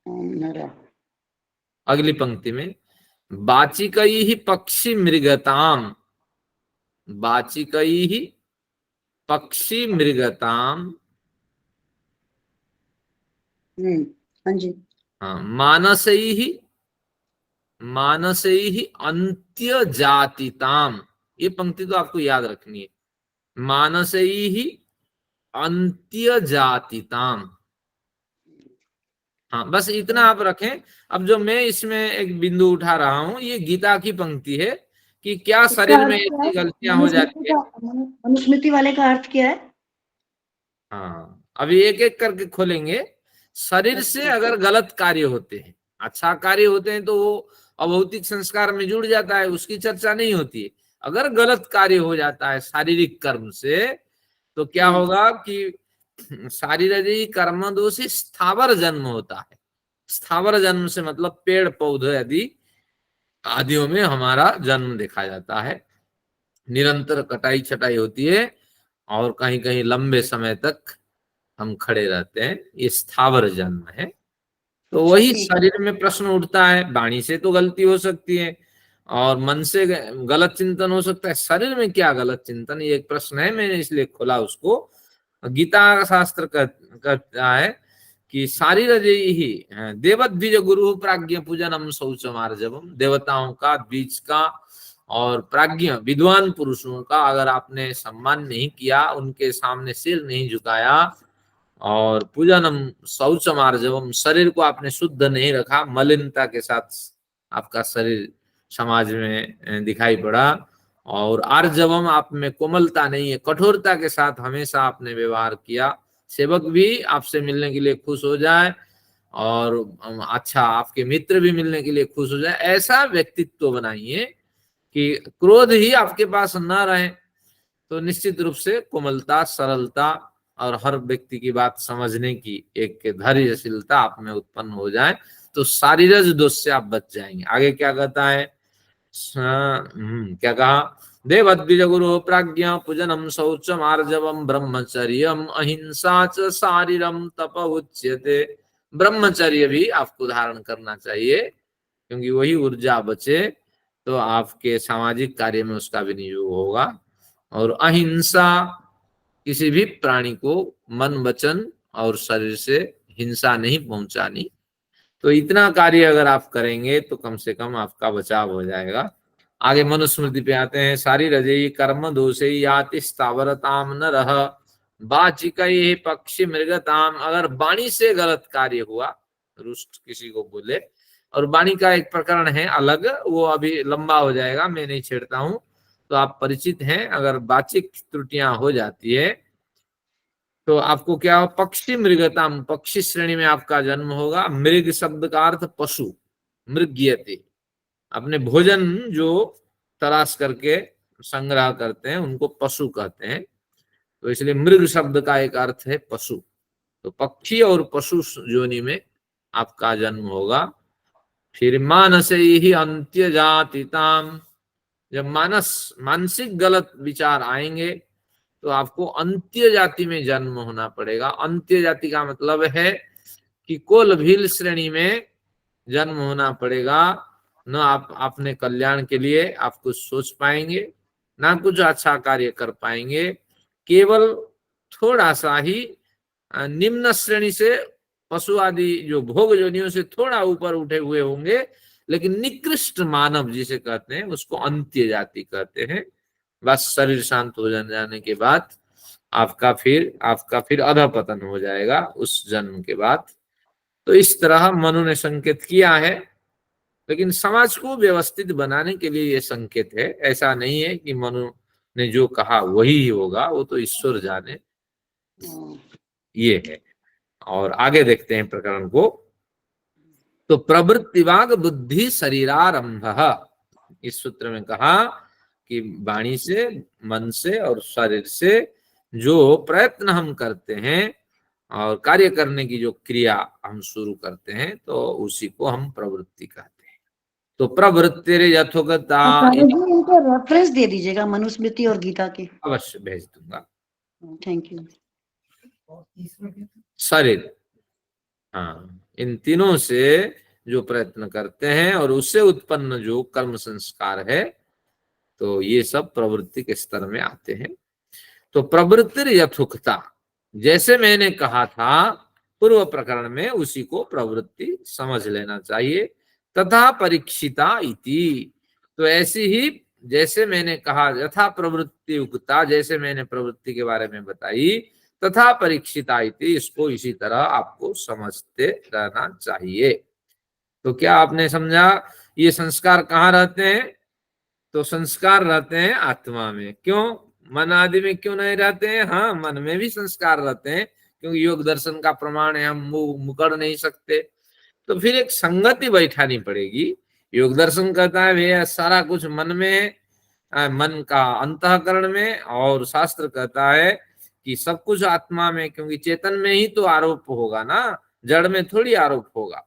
नरः। अगली पंक्ति में वाचिकई ही पक्षी मृगताम, वाचिकई ही पक्षी मृगताम, हाँ जी। हाँ, मानसई ही अंत्य जातिताम। ये पंक्ति तो आपको याद रखनी है, मानसई ही अंत्य जातिताम। हाँ, बस इतना आप रखें। अब जो मैं इसमें एक बिंदु उठा रहा हूं, ये गीता की पंक्ति है कि क्या शरीर में ऐसी गलतियां हो जाती है। मनुस्मृति वाले का अर्थ क्या है? हाँ, अभी एक एक करके खोलेंगे। शरीर से अगर गलत कार्य होते हैं, अच्छा कार्य होते हैं तो वो अभौतिक संस्कार में जुड़ जाता है, उसकी चर्चा नहीं होती है। अगर गलत कार्य हो जाता है शारीरिक कर्म से, तो क्या होगा कि शारीरिक कर्म दोषी स्थावर जन्म होता है। स्थावर जन्म से मतलब पेड़ पौधे आदियों में हमारा जन्म देखा जाता है। निरंतर कटाई छटाई होती है और कहीं कहीं लंबे समय तक हम खड़े रहते हैं, ये स्थावर जन्म है। तो वही शरीर में प्रश्न उठता है। वाणी से तो गलती हो सकती है और मन से गलत चिंतन हो सकता है, शरीर में क्या गलत चिंतन, ये एक प्रश्न है, मैंने इसलिए खोला उसको। गीता शास्त्र कहता है कि शारीर ही देवद्विज गुरु प्राज्ञ पूजनम शौचम आर्जवम, देवताओं का, द्विज का और प्राज्ञ विद्वान पुरुषों का अगर आपने सम्मान नहीं किया, उनके सामने सिर नहीं झुकाया, और पूजनम शौचम आर्जवम, शरीर को आपने शुद्ध नहीं रखा, मलिनता के साथ आपका शरीर समाज में दिखाई पड़ा, और आर्जवम आप में कोमलता नहीं है, कठोरता के साथ हमेशा आपने व्यवहार किया, सेवक भी आपसे मिलने के लिए खुश हो जाए और अच्छा आपके मित्र भी मिलने के लिए खुश हो जाए, ऐसा व्यक्तित्व बनाइए कि क्रोध ही आपके पास न रहे। तो निश्चित रूप से कोमलता, सरलता और हर व्यक्ति की बात समझने की एक धैर्यशीलता आप में उत्पन्न हो जाए, तो शारीरिक दोष से आप बच जाएंगे। आगे क्या कहता है, क्या कहा, देवद्विज गुरु प्राज्ञ पूजनम शौचम आर्जवम ब्रह्मचर्यम अहिंसा च शारीरम तप उच्यते। ब्रह्मचर्य भी आपको धारण करना चाहिए, क्योंकि वही ऊर्जा बचे तो आपके सामाजिक कार्य में उसका विनियोग होगा। और अहिंसा, किसी भी प्राणी को मन वचन और शरीर से हिंसा नहीं पहुंचानी। तो इतना कार्य अगर आप करेंगे तो कम से कम आपका बचाव हो जाएगा। आगे मनुस्मृति पे आते हैं, सारी रजई कर्म दोषे याति स्थावरताम न रह वाचिकई पक्षी मृगताम। अगर वाणी से गलत कार्य हुआ, रुष्ट किसी को बोले, और वाणी का एक प्रकरण है अलग, वो अभी लंबा हो जाएगा, मैं नहीं छेड़ता हूं, तो आप परिचित हैं। अगर वाचिक त्रुटियां हो जाती है तो आपको क्या हो, पक्षी मृगताम, पक्षी श्रेणी में आपका जन्म होगा। मृग शब्द का अर्थ पशु, मृग्यते, अपने भोजन जो तलाश करके संग्रह करते हैं उनको पशु कहते हैं। तो इसलिए मृग शब्द का एक अर्थ है पशु। तो पक्षी और पशु योनि में आपका जन्म होगा। फिर मानस ही अंत्य जातिताम, जब मानसिक गलत विचार आएंगे तो आपको अंत्य जाति में जन्म होना पड़ेगा। अंत्य जाति का मतलब है कि कुल भील श्रेणी में जन्म होना पड़ेगा। न आप अपने कल्याण के लिए आप कुछ सोच पाएंगे, ना कुछ अच्छा कार्य कर पाएंगे। केवल थोड़ा सा ही निम्न श्रेणी से, पशु आदि जो भोग योनियों से थोड़ा ऊपर उठे हुए होंगे, लेकिन निकृष्ट मानव जिसे कहते हैं उसको अंत्य जाति कहते हैं। बस शरीर शांत हो जाने के बाद आपका फिर अधःपतन हो जाएगा उस जन्म के बाद। तो इस तरह मनु ने संकेत किया है, लेकिन समाज को व्यवस्थित बनाने के लिए ये संकेत है। ऐसा नहीं है कि मनु ने जो कहा वही होगा, वो तो ईश्वर जाने। ये है। और आगे देखते हैं प्रकरण को। तो प्रवृत्तिवाग बुद्धि शरीरारंभ, इस सूत्र में कहा कि वाणी से, मन से और शरीर से जो प्रयत्न हम करते हैं और कार्य करने की जो क्रिया हम शुरू करते हैं, तो उसी को हम प्रवृत्ति कहते हैं। तो प्रवृत्ति यथोगता, इनको रेफरेंस दे दीजिएगा मनुस्मृति और गीता के। अवश्य भेज दूंगा। Thank you. शरीर, हाँ, इन तीनों से जो प्रयत्न करते हैं और उससे उत्पन्न जो कर्म संस्कार है, तो ये सब प्रवृत्ति के स्तर में आते हैं। तो प्रवृत्ति यथोक्ता, जैसे मैंने कहा था पूर्व प्रकरण में, उसी को प्रवृत्ति समझ लेना चाहिए। तथा परीक्षिता इति, तो ऐसी ही जैसे मैंने कहा, यथा प्रवृत्ति उक्ता, जैसे मैंने प्रवृत्ति के बारे में बताई, तथा परीक्षिता इति, इसको इसी तरह आपको समझते रहना चाहिए। तो क्या आपने समझा? ये संस्कार कहाँ रहते हैं? तो संस्कार रहते हैं आत्मा में। क्यों? मन आदि में क्यों नहीं रहते हैं? हाँ, मन में भी संस्कार रहते हैं, क्योंकि योग दर्शन का प्रमाण है, हम मुकर नहीं सकते। तो फिर एक संगति बैठानी पड़ेगी। योग दर्शन कहता है भैया सारा कुछ मन में है, मन का अंतःकरण में, और शास्त्र कहता है कि सब कुछ आत्मा में, क्योंकि चेतन में ही तो आरोप होगा ना, जड़ में थोड़ी आरोप होगा।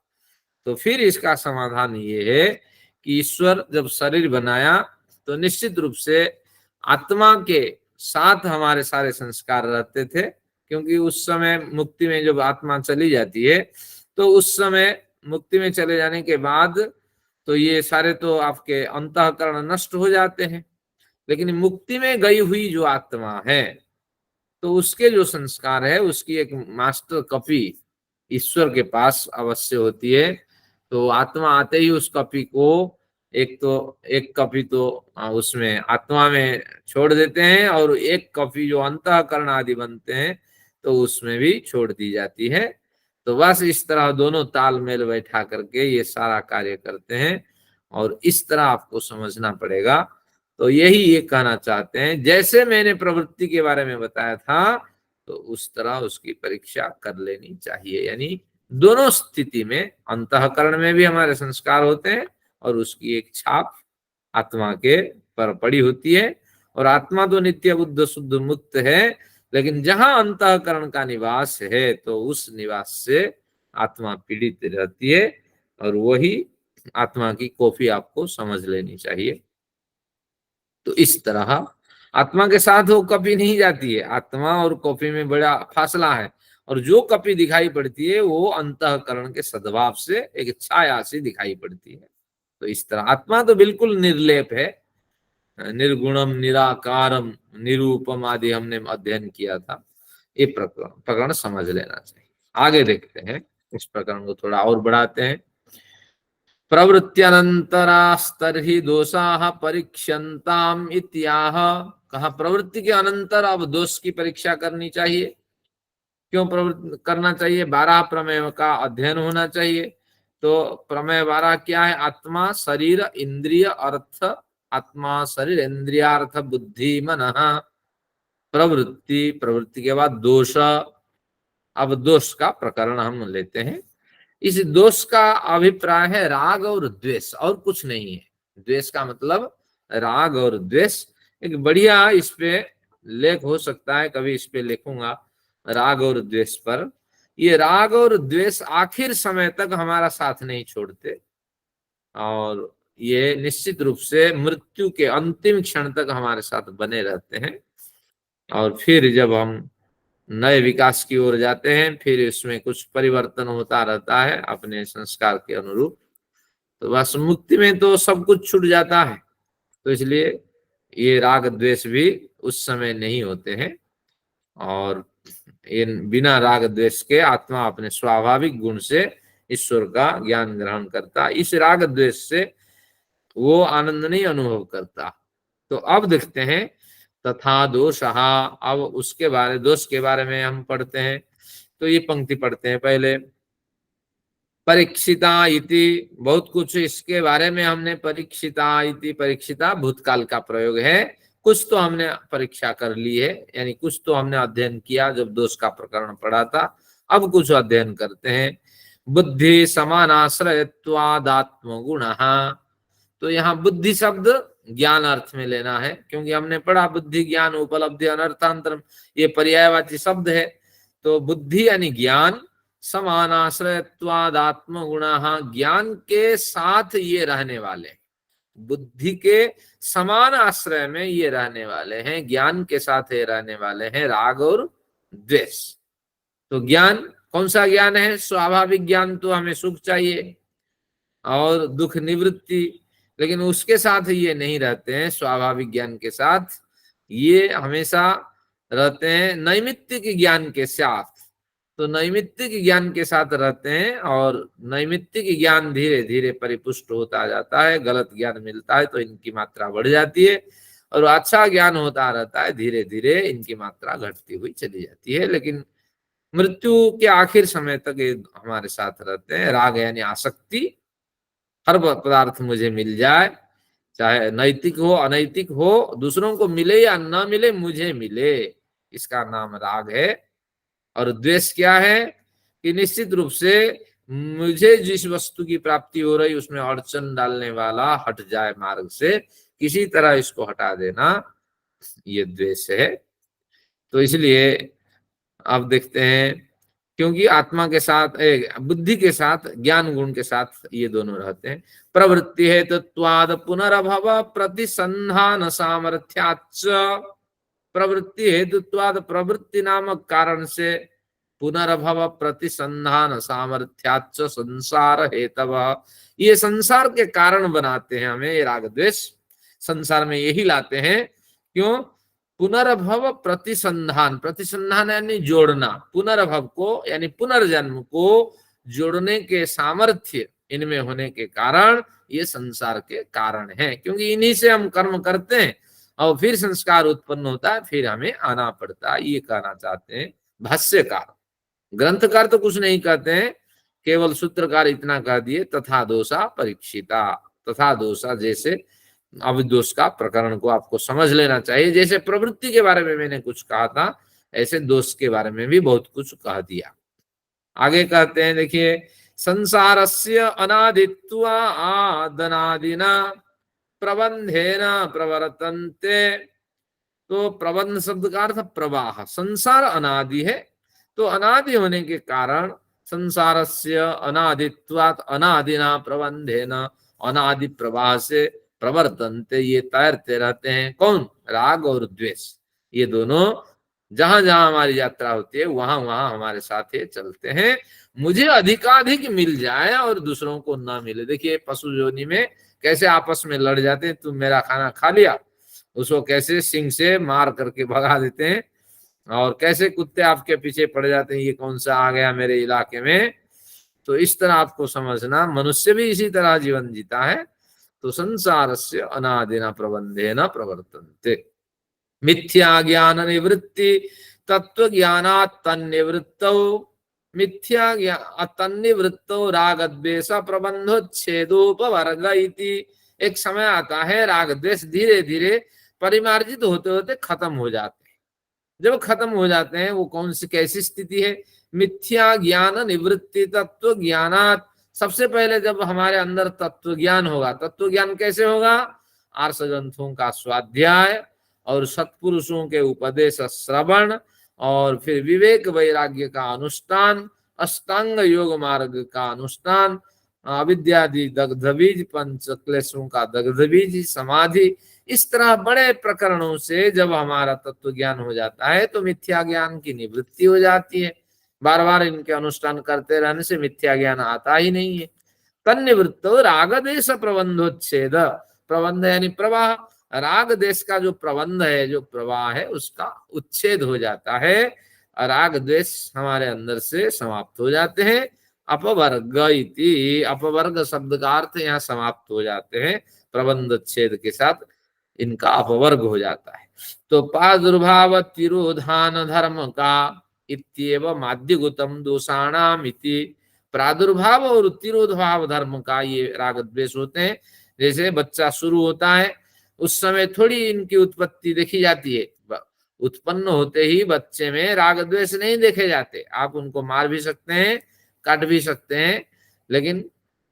तो फिर इसका समाधान ये है कि ईश्वर जब शरीर बनाया तो निश्चित रूप से आत्मा के साथ हमारे सारे संस्कार रहते थे, क्योंकि उस समय मुक्ति में जब आत्मा चली जाती है, तो उस समय मुक्ति में चले जाने के बाद तो ये सारे तो आपके अंतःकरण नष्ट हो जाते हैं, लेकिन मुक्ति में गई हुई जो आत्मा है, तो उसके जो संस्कार है, उसकी एक मास्टर कॉपी ईश्वर के पास अवश्य होती है। तो आत्मा आते ही उस कॉपी को एक कॉपी तो उसमें आत्मा में छोड़ देते हैं, और एक कॉपी जो अंतःकरण आदि बनते हैं तो उसमें भी छोड़ दी जाती है। तो बस इस तरह दोनों तालमेल बैठा करके ये सारा कार्य करते हैं, और इस तरह आपको समझना पड़ेगा। तो यही ये कहना चाहते हैं, जैसे मैंने प्रवृत्ति के बारे में बताया था, तो उस तरह उसकी परीक्षा कर लेनी चाहिए। यानी दोनों स्थिति में, अंतःकरण में भी हमारे संस्कार होते हैं और उसकी एक छाप आत्मा के पर पड़ी होती है। और आत्मा तो नित्य बुद्ध शुद्ध मुक्त है, लेकिन जहां अंतःकरण का निवास है तो उस निवास से आत्मा पीड़ित रहती है, और वही आत्मा की कॉपी आपको समझ लेनी चाहिए। तो इस तरह आत्मा के साथ वो कॉपी नहीं जाती है, आत्मा और कॉपी में बड़ा फासला है, और जो कॉपी दिखाई पड़ती है वो अंतःकरण के सद्भाव से एक छाया सी दिखाई पड़ती है। तो इस तरह आत्मा तो बिल्कुल निर्लेप है, निर्गुणम निराकारम निरूपम आदि हमने अध्ययन किया था। ये प्रकरण समझ लेना चाहिए। आगे देखते हैं, इस प्रकरण को थोड़ा और बढ़ाते हैं। प्रवृत्त्यनंतरास्तर्हि दोषाः परीक्ष्यन्ताम् इत्याह, कहा प्रवृत्ति के अनंतर अब दोष की परीक्षा करनी चाहिए। क्यों प्रवृत्ति करना चाहिए? 12 प्रमेय का अध्ययन होना चाहिए। तो प्रमेय 12 क्या है? आत्मा शरीर इंद्रिय अर्थ, आत्मा शरीर इंद्रियार्थ बुद्धि मन, प्रवृत्ति, प्रवृत्ति के बाद दोष। अब दोष का प्रकरण हम लेते हैं। इस दोष का अभिप्राय है राग और द्वेष, और कुछ नहीं है। द्वेष का मतलब राग और द्वेष। एक बढ़िया इस पे लेख हो सकता है, कभी इस पे लिखूंगा राग और द्वेष पर। ये राग और द्वेष आखिर समय तक हमारा साथ नहीं छोड़ते, और ये निश्चित रूप से मृत्यु के अंतिम क्षण तक हमारे साथ बने रहते हैं। और फिर जब हम नए विकास की ओर जाते हैं, फिर इसमें कुछ परिवर्तन होता रहता है अपने संस्कार के अनुरूप। तो बस मुक्ति में तो सब कुछ छूट जाता है, तो इसलिए ये राग द्वेष भी उस समय नहीं होते हैं। और इन बिना राग द्वेष के आत्मा अपने स्वाभाविक गुण से ईश्वर का ज्ञान ग्रहण करता। इस राग द्वेष से वो आनंद नहीं अनुभव करता। तो अब देखते हैं तथा दोषः। अब उसके बारे, दोष के बारे में हम पढ़ते हैं। तो ये पंक्ति पढ़ते हैं पहले। परीक्षिता इति, बहुत कुछ इसके बारे में हमने परीक्षिता इति, परीक्षिता भूतकाल का प्रयोग है। कुछ तो हमने परीक्षा कर ली है, यानी कुछ तो हमने अध्ययन किया जब दोष का प्रकरण पढ़ा था। अब कुछ अध्ययन करते हैं। बुद्धि समानाश्रयत्वादात्म गुणः। तो यहाँ बुद्धि शब्द ज्ञान अर्थ में लेना है, क्योंकि हमने पढ़ा बुद्धि ज्ञान उपलब्धि अनर्थांतरम, ये पर्यायवाची शब्द है। तो बुद्धि यानी ज्ञान, समानाश्रयत्वादात्म गुणः, ज्ञान के साथ ये रहने वाले, बुद्धि के समान आश्रय में ये रहने वाले हैं, ज्ञान के साथ ये रहने वाले हैं राग और द्वेष। तो ज्ञान कौन सा ज्ञान है? स्वाभाविक ज्ञान, तो हमें सुख चाहिए और दुख निवृत्ति, लेकिन उसके साथ ये नहीं रहते हैं। स्वाभाविक ज्ञान के साथ ये हमेशा रहते हैं नैमित्तिक ज्ञान के साथ। तो नैमित्तिक ज्ञान के साथ रहते हैं, और नैमित्तिक ज्ञान धीरे धीरे परिपुष्ट होता जाता है। गलत ज्ञान मिलता है तो इनकी मात्रा बढ़ जाती है, और अच्छा ज्ञान होता रहता है, धीरे धीरे इनकी मात्रा घटती हुई चली जाती है। लेकिन मृत्यु के आखिर समय तक ये हमारे साथ रहते हैं। राग यानी आसक्ति, हर पदार्थ मुझे मिल जाए, चाहे नैतिक हो अनैतिक हो, दूसरों को मिले या न मिले, मुझे मिले, इसका नाम राग है। और द्वेष क्या है? कि निश्चित रूप से मुझे जिस वस्तु की प्राप्ति हो रही उसमें अड़चन डालने वाला हट जाए मार्ग से, किसी तरह इसको हटा देना, ये द्वेष है। तो इसलिए अब देखते हैं, क्योंकि आत्मा के साथ, बुद्धि के साथ, ज्ञान गुण के साथ ये दोनों रहते हैं। प्रवृत्ति हेतुत्वाद पुनरभव प्रतिसंधान सामर्थ्याच्च। प्रवृत्ति हेतुत्वाद, प्रवृत्ति नामक कारण से, पुनरभव प्रतिसंधान सामर्थ्याच्च संसार हेतव, ये संसार के कारण बनाते हैं हमें। ये राग द्वेष संसार में यही लाते हैं। क्यों? पुनर्भव प्रतिसंधान, प्रतिसंधान यानी जोड़ना, पुनर्भव को यानी पुनर्जन्म को जोड़ने के सामर्थ्य इनमें होने के कारण ये संसार के कारण है। क्योंकि इन्हीं से हम कर्म करते हैं और फिर संस्कार उत्पन्न होता है, फिर हमें आना पड़ता है। ये कहना चाहते हैं भाष्यकार। ग्रंथकार तो कुछ नहीं कहते हैं, केवल सूत्रकार इतना कह दिए, तथा दोषा परीक्षिता। तथा दोषा जैसे अविदोष का प्रकरण को आपको समझ लेना चाहिए। जैसे प्रवृत्ति के बारे में मैंने कुछ कहा था, ऐसे दोष के बारे में भी बहुत कुछ कह दिया। आगे कहते हैं, देखिए, संसारस्य अनादित्वा आदनादिना प्रबंधेन प्रवर्तन्ते। तो प्रबंध शब्द का अर्थ प्रवाह, संसार अनादि है, तो अनादि होने के कारण संसारस्य अनादित्वात् अनादिना प्रबंधेन, अनादि प्रवाह से प्रवर्तन्ते, ये तैरते रहते हैं। कौन? राग और द्वेष। ये दोनों जहां जहां हमारी यात्रा होती है वहां वहां हमारे साथ ये चलते हैं। मुझे अधिकाधिक मिल जाए और दूसरों को ना मिले। देखिए पशु योनि में कैसे आपस में लड़ जाते हैं, तुम मेरा खाना खा लिया, उसको कैसे सिंग से मार करके भगा देते हैं, और कैसे कुत्ते आपके पीछे पड़ जाते हैं, ये कौन सा आ गया मेरे इलाके में। तो इस तरह आपको समझना, मनुष्य भी इसी तरह जीवन जीता है। तो संसारस्य अनादिना प्रबंधेन प्रवर्तन्ते। मिथ्या ज्ञान निवृत्ति तत्व ज्ञानात् तन्निवृत्तौ, मिथ्या ज्ञान तन्निवृत्तौ राग द्वेष प्रबंधोच्छेदोपवर्ग इति। एक समय आता है राग द्वेष धीरे धीरे परिमार्जित होते होते खत्म हो जाते हैं। जब खत्म हो जाते हैं, वो कौन सी कैसी स्थिति है? मिथ्या ज्ञान निवृत्ति तत्व ज्ञानात। सबसे पहले जब हमारे अंदर तत्व ज्ञान होगा, तत्व ज्ञान कैसे होगा? आर्ष ग्रंथों का स्वाध्याय और सत्पुरुषों के उपदेश श्रवण, और फिर विवेक वैराग्य का अनुष्ठान, अष्टांग योग मार्ग का अनुष्ठान, अविद्यादि दग्ध बीज, पंच क्लेशों का दग्ध बीज समाधि, इस तरह बड़े प्रकरणों से जब हमारा तत्व ज्ञान हो जाता है तो मिथ्या ज्ञान की निवृत्ति हो जाती है। बार बार इनके अनुष्ठान करते रहने से मिथ्या ज्ञान आता ही नहीं है। तन्निवृत्तो राग देश प्रबंधोच्छेद, प्रबंध यानी प्रवाह, राग देश का जो प्रबंध है, जो प्रवाह है, उसका उच्छेद हो जाता है, राग द्वेष हमारे अंदर से समाप्त हो जाते हैं। अपवर्ग इति, अपवर्ग शब्द का अर्थ यहाँ समाप्त हो जाते हैं, प्रबंध छेद के साथ इनका अपवर्ग हो जाता है। तो प्रादुर्भाव तिरोधान धर्म का इत्येव माध्यगुतम दोषाणाम इति, प्रादुर्भाव और तिरोधाव धर्म का ये राग द्वेष होते हैं। जैसे बच्चा शुरू होता है, उस समय थोड़ी इनकी उत्पत्ति देखी जाती है, उत्पन्न होते ही बच्चे में राग द्वेष नहीं देखे जाते। आप उनको मार भी सकते हैं, काट भी सकते हैं, लेकिन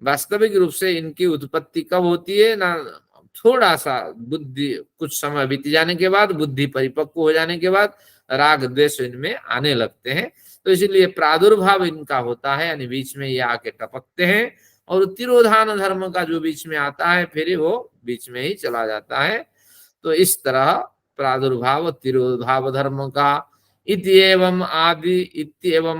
वास्तविक रूप से इनकी उत्पत्ति कब होती है ना, थोड़ा सा बुद्धि, कुछ समय बीत जाने के बाद, बुद्धि परिपक्व हो जाने के बाद राग द्वेष इनमें आने लगते हैं। तो इसलिए प्रादुर्भाव इनका होता है, यानी बीच में ये आके टपकते हैं, और तिरोधान धर्म का जो बीच में आता है फिर वो बीच में ही चला जाता है। तो इस तरह प्रादुर्भाव तिरोधाव धर्म का इत्येवं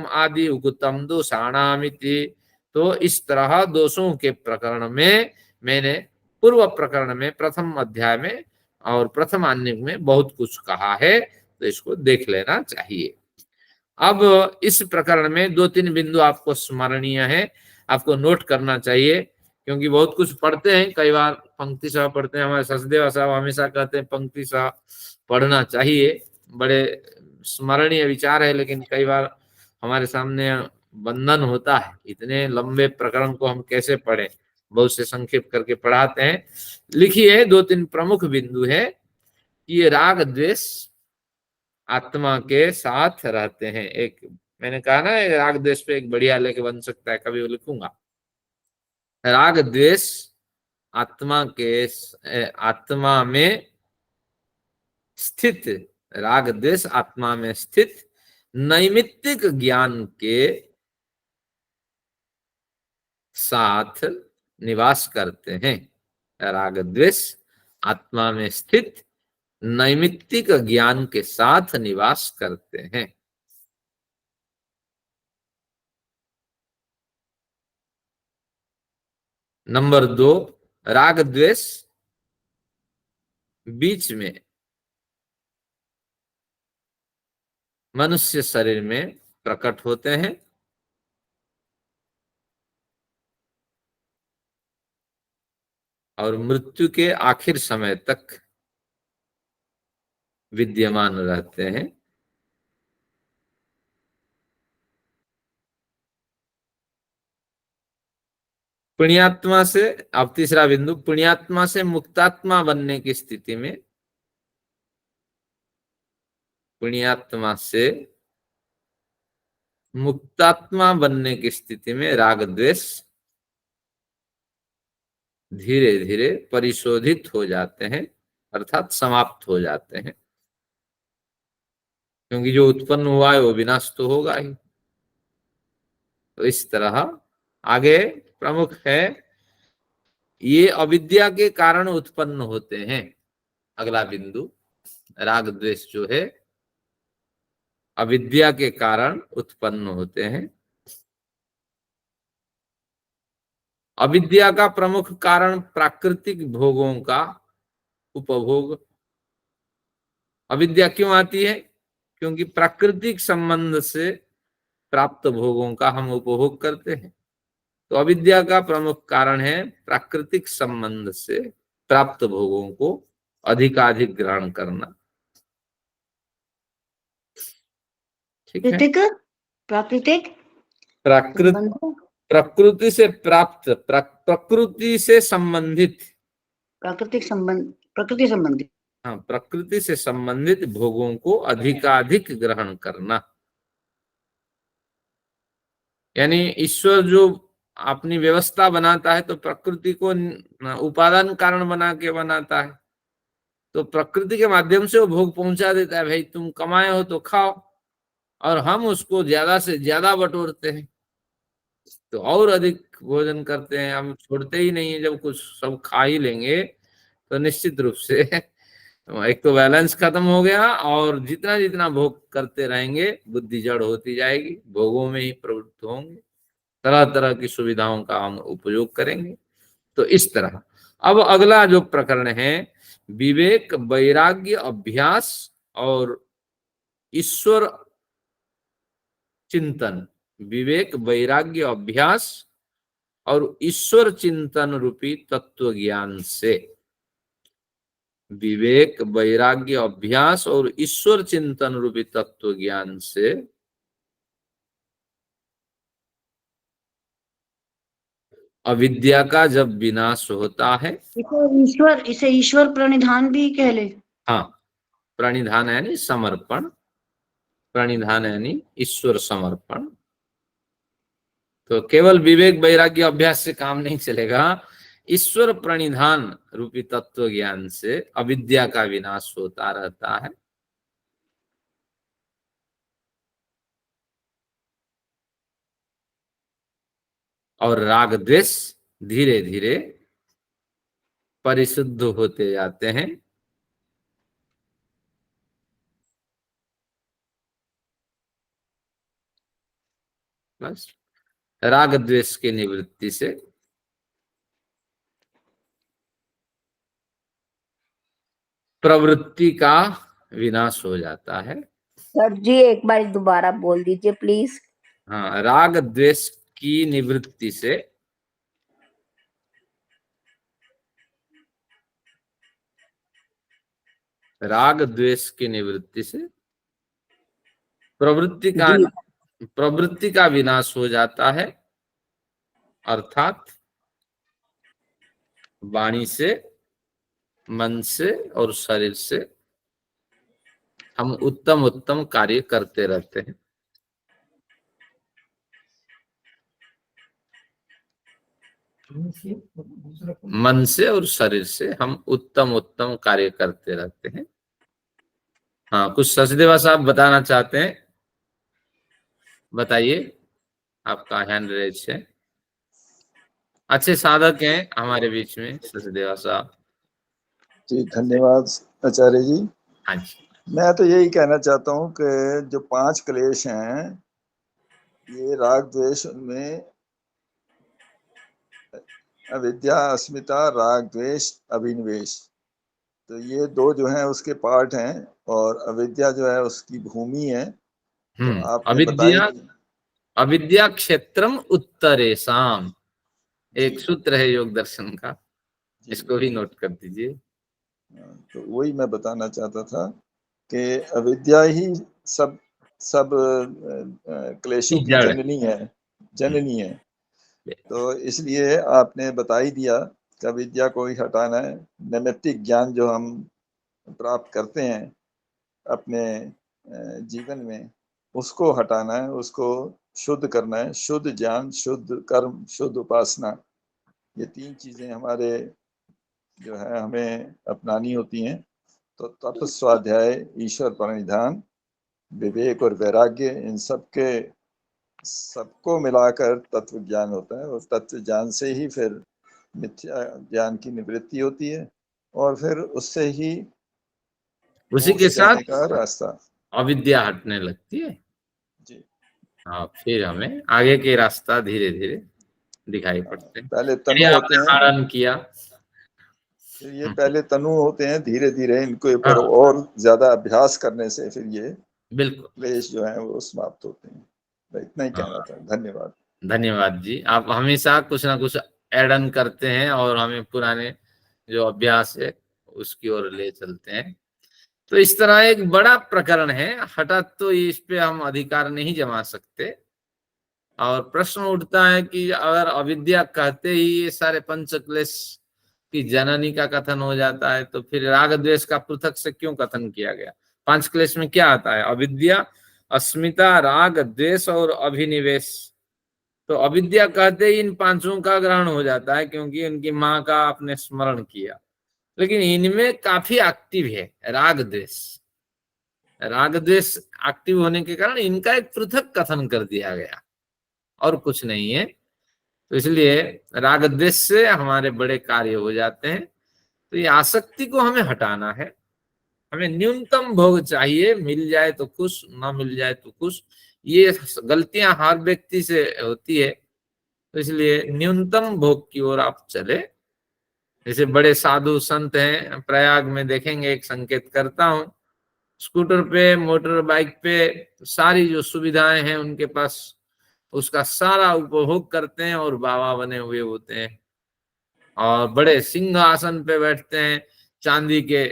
आदि उक्तम दोषाणामिति। तो इस तरह दोषों के प्रकरण में मैंने पूर्व प्रकरण में, प्रथम अध्याय में और प्रथम आन्निक में बहुत कुछ कहा है, तो इसको देख लेना चाहिए। अब इस प्रकरण में 2-3 बिंदु आपको स्मरणीय है, आपको नोट करना चाहिए, क्योंकि बहुत कुछ पढ़ते हैं, कई बार पंक्ति सह पढ़ते हैं। हमारे सचदेव साहब हमेशा कहते हैं पंक्ति सह पढ़ना चाहिए, बड़े स्मरणीय विचार है, लेकिन कई बार हमारे सामने बंधन होता है, इतने लंबे प्रकरण को हम कैसे पढ़ें, बहुत से संक्षेप करके पढ़ाते हैं। लिखिए 2-3 प्रमुख बिंदु है कि ये राग द्वेष आत्मा के साथ रहते हैं। एक मैंने कहा ना, राग द्वेष पे एक बढ़िया लेके बन सकता है, कभी वो लिखूंगा। राग द्वेष आत्मा में स्थित, राग द्वेष आत्मा में स्थित नैमित्तिक ज्ञान के साथ निवास करते हैं। राग द्वेष आत्मा में स्थित नैमित्तिक ज्ञान के साथ निवास करते हैं। नंबर 2, राग द्वेष बीच में मनुष्य शरीर में प्रकट होते हैं, और मृत्यु के आखिर समय तक विद्यमान रहते हैं। पुण्यात्मा से, अब तीसरा बिंदु, पुण्यात्मा से मुक्तात्मा बनने की स्थिति में, पुण्यात्मा से मुक्तात्मा बनने की स्थिति में राग द्वेष धीरे धीरे परिशोधित हो जाते हैं, अर्थात समाप्त हो जाते हैं, क्योंकि जो उत्पन्न हुआ है वो विनाश तो होगा ही। तो इस तरह आगे प्रमुख है, ये अविद्या के कारण उत्पन्न होते हैं। अगला बिंदु, राग द्वेष जो है अविद्या के कारण उत्पन्न होते हैं। अविद्या का प्रमुख कारण प्राकृतिक भोगों का उपभोग। अविद्या क्यों आती है? क्योंकि प्राकृतिक संबंध से प्राप्त भोगों का हम उपभोग करते हैं। तो अविद्या का प्रमुख कारण है प्राकृतिक संबंध से प्राप्त भोगों को अधिकाधिक ग्रहण करना। ठीक है, प्राकृतिक प्रकृति से प्राप्त, प्रकृति से संबंधित, प्रकृति संबंधित, हाँ, प्रकृति से संबंधित भोगों को अधिकाधिक ग्रहण करना, यानी ईश्वर जो अपनी व्यवस्था बनाता है तो प्रकृति को उपादान कारण बना के बनाता है, तो प्रकृति के माध्यम से वो भोग पहुंचा देता है, भाई तुम कमाए हो तो खाओ, और हम उसको ज्यादा से ज्यादा बटोरते हैं, तो और अधिक भोजन करते हैं, हम छोड़ते ही नहीं है। जब कुछ सब खा ही लेंगे तो निश्चित रूप से एक तो बैलेंस खत्म हो गया, और जितना जितना भोग करते रहेंगे बुद्धि जड़ होती जाएगी, भोगों में ही प्रवृत्त होंगे, तरह तरह की सुविधाओं का हम उपयोग करेंगे। तो इस तरह अब अगला जो प्रकरण है, विवेक, वैराग्य, अभ्यास और ईश्वर चिंतन, विवेक, वैराग्य, अभ्यास और ईश्वर चिंतन रूपी तत्व ज्ञान से, विवेक, वैराग्य, अभ्यास और ईश्वर चिंतन रूपी तत्व ज्ञान से अविद्या का जब विनाश होता है, इसे ईश्वर प्रणिधान भी कह ले। हाँ, प्रणिधान यानी समर्पण, प्रणिधान यानी ईश्वर समर्पण। तो केवल विवेक, वैराग्य, अभ्यास से काम नहीं चलेगा, ईश्वर प्रणिधान रूपी तत्व ज्ञान से अविद्या का विनाश होता रहता है। और राग द्वेष धीरे धीरे परिशुद्ध होते जाते हैं। बस राग द्वेष की निवृत्ति से प्रवृत्ति का विनाश हो जाता है। सर जी एक बार दोबारा बोल दीजिए प्लीज। हाँ, राग द्वेष की निवृत्ति से राग द्वेष की निवृत्ति से प्रवृत्ति का विनाश हो जाता है, अर्थात वाणी से, मन से और शरीर से हम उत्तम उत्तम कार्य करते रहते हैं। मन से और शरीर से हम उत्तम उत्तम कार्य करते रहते हैं। हाँ, कुछ सचदेवा साहब बताना चाहते हैं, बताइए, आपका हैंड रेज है। अच्छे साधक हैं हमारे बीच में सचदेवा साहब। जी धन्यवाद आचार्य जी। हाँ जी, मैं तो यही कहना चाहता हूँ कि जो 5 क्लेश हैं, ये राग द्वेष में अविद्या, अस्मिता, राग द्वेष, अभिनिवेश, तो ये 2 जो हैं उसके पार्ट हैं, और अविद्या जो है उसकी भूमि है। तो आपने बताई अविद्या क्षेत्रम उत्तरेशाम, एक सूत्र है योग दर्शन का, इसको भी नोट कर दीजिए। तो वही मैं बताना चाहता था कि अविद्या ही सब क्लेशों की जननी है। तो इसलिए आपने बता ही दिया कि अविद्या को ही हटाना है। नैमित्तिक ज्ञान जो हम प्राप्त करते हैं अपने जीवन में, उसको हटाना है, उसको शुद्ध करना है। शुद्ध ज्ञान, शुद्ध कर्म, शुद्ध उपासना, ये 3 चीजें हमारे जो है हमें अपनानी होती हैं। तो तप, स्वाध्याय, ईश्वर प्रणिधान, विवेक और वैराग्य, इन सबको मिलाकर तत्व ज्ञान होता है, और तत्व ज्ञान से ही फिर मिथ्या ज्ञान की निवृत्ति होती है, और फिर उससे ही उसी के साथ का रास्ता, अविद्या हटने लगती है जी। हाँ, फिर हमें आगे के रास्ता धीरे धीरे दिखाई पड़ते हैं। पहले तनु होते हैं, हरण किया, फिर ये पहले तनु होते हैं, धीरे धीरे इनको ऊपर और ज्यादा अभ्यास करने से फिर ये बिल्कुल क्लेश जो है वो समाप्त होते हैं। इतना ही कहना था। धन्यवाद। धन्यवाद जी। आप हमेशा कुछ ना कुछ ऐड ऑन करते हैं और हमें पुराने जो अभ्यास है उसकी ओर ले चलते हैं। तो इस तरह एक बड़ा प्रकरण है, हठात तो इस पे हम अधिकार नहीं जमा सकते, और प्रश्न उठता है कि अगर अविद्या कहते ही ये सारे पंच क्लेश की जननी का कथन हो जाता है, तो फिर राग द्वेष का पृथक से क्यों कथन किया गया? पांच क्लेश में क्या आता है? अविद्या, अस्मिता, राग, द्वेष और अभिनिवेश। तो अविद्या कहते ही इन पांचों का ग्रहण हो जाता है, क्योंकि उनकी माँ का आपने स्मरण किया। लेकिन इनमें काफी एक्टिव है राग द्वेष। राग द्वेष एक्टिव होने के कारण इनका एक पृथक कथन कर दिया गया, और कुछ नहीं है। तो इसलिए राग द्वेष से हमारे बड़े कार्य हो जाते हैं। तो ये आसक्ति को हमें हटाना है। हमें न्यूनतम भोग चाहिए, मिल जाए तो खुश, ना मिल जाए तो खुश। ये गलतियां हर व्यक्ति से होती है, तो इसलिए न्यूनतम भोग की ओर आप चले। जैसे बड़े साधु संत हैं, प्रयाग में देखेंगे, एक संकेत करता हूं, स्कूटर पे, मोटर बाइक पे सारी जो सुविधाएं हैं उनके पास, उसका सारा उपभोग करते हैं और बाबा बने हुए होते हैं, और बड़े सिंहासन पे बैठते हैं चांदी के।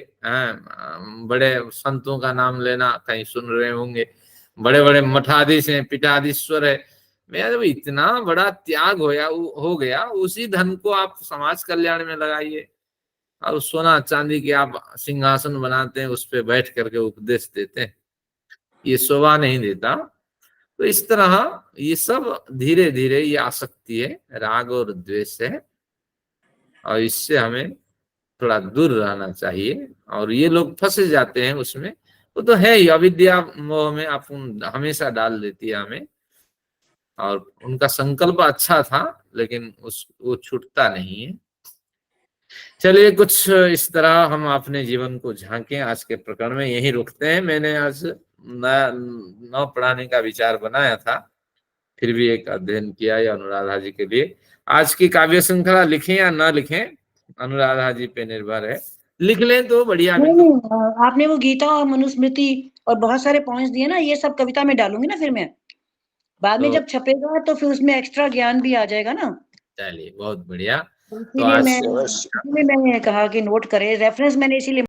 बड़े संतों का नाम लेना कहीं सुन रहे होंगे, बड़े बड़े मठाधीश हैं, पीठाधीश्वर है। जब इतना बड़ा त्याग हो गया, उसी धन को आप समाज कल्याण में लगाइए, और सोना चांदी के आप सिंहासन बनाते हैं, उस पे बैठ करके उपदेश देते हैं। ये शोभा नहीं देता। तो इस तरह ये सब धीरे धीरे ये आसक्ति है, राग और द्वेष है, और इससे हमें थोड़ा दूर रहना चाहिए। और ये लोग फंसे जाते हैं उसमें, वो तो है ही, अविद्या मोह में आप हमेशा डाल देती है हमें। और उनका संकल्प अच्छा था, लेकिन वो छूटता नहीं है। चलिए, कुछ इस तरह हम अपने जीवन को झांकें। आज के प्रकरण में यही रुकते हैं। मैंने आज नौ पढ़ाने का विचार बनाया था, फिर भी एक अध्ययन किया है अनुराधा जी के लिए। आज की काव्य श्रृंखला लिखें या ना लिखें, अनुराधा जी पे निर्भर है। लिख लें तो बढ़िया। नहीं, आपने वो गीता और मनुस्मृति और बहुत सारे पॉइंट्स दिए ना, ये सब कविता में डालूंगी ना, फिर मैं बाद में जब छपेगा तो फिर उसमें एक्स्ट्रा ज्ञान भी आ जाएगा ना। चलिए, बहुत बढ़िया। तो इसीलिए मैंने कहा कि नोट करें, रेफरेंस मैंने इसीलिए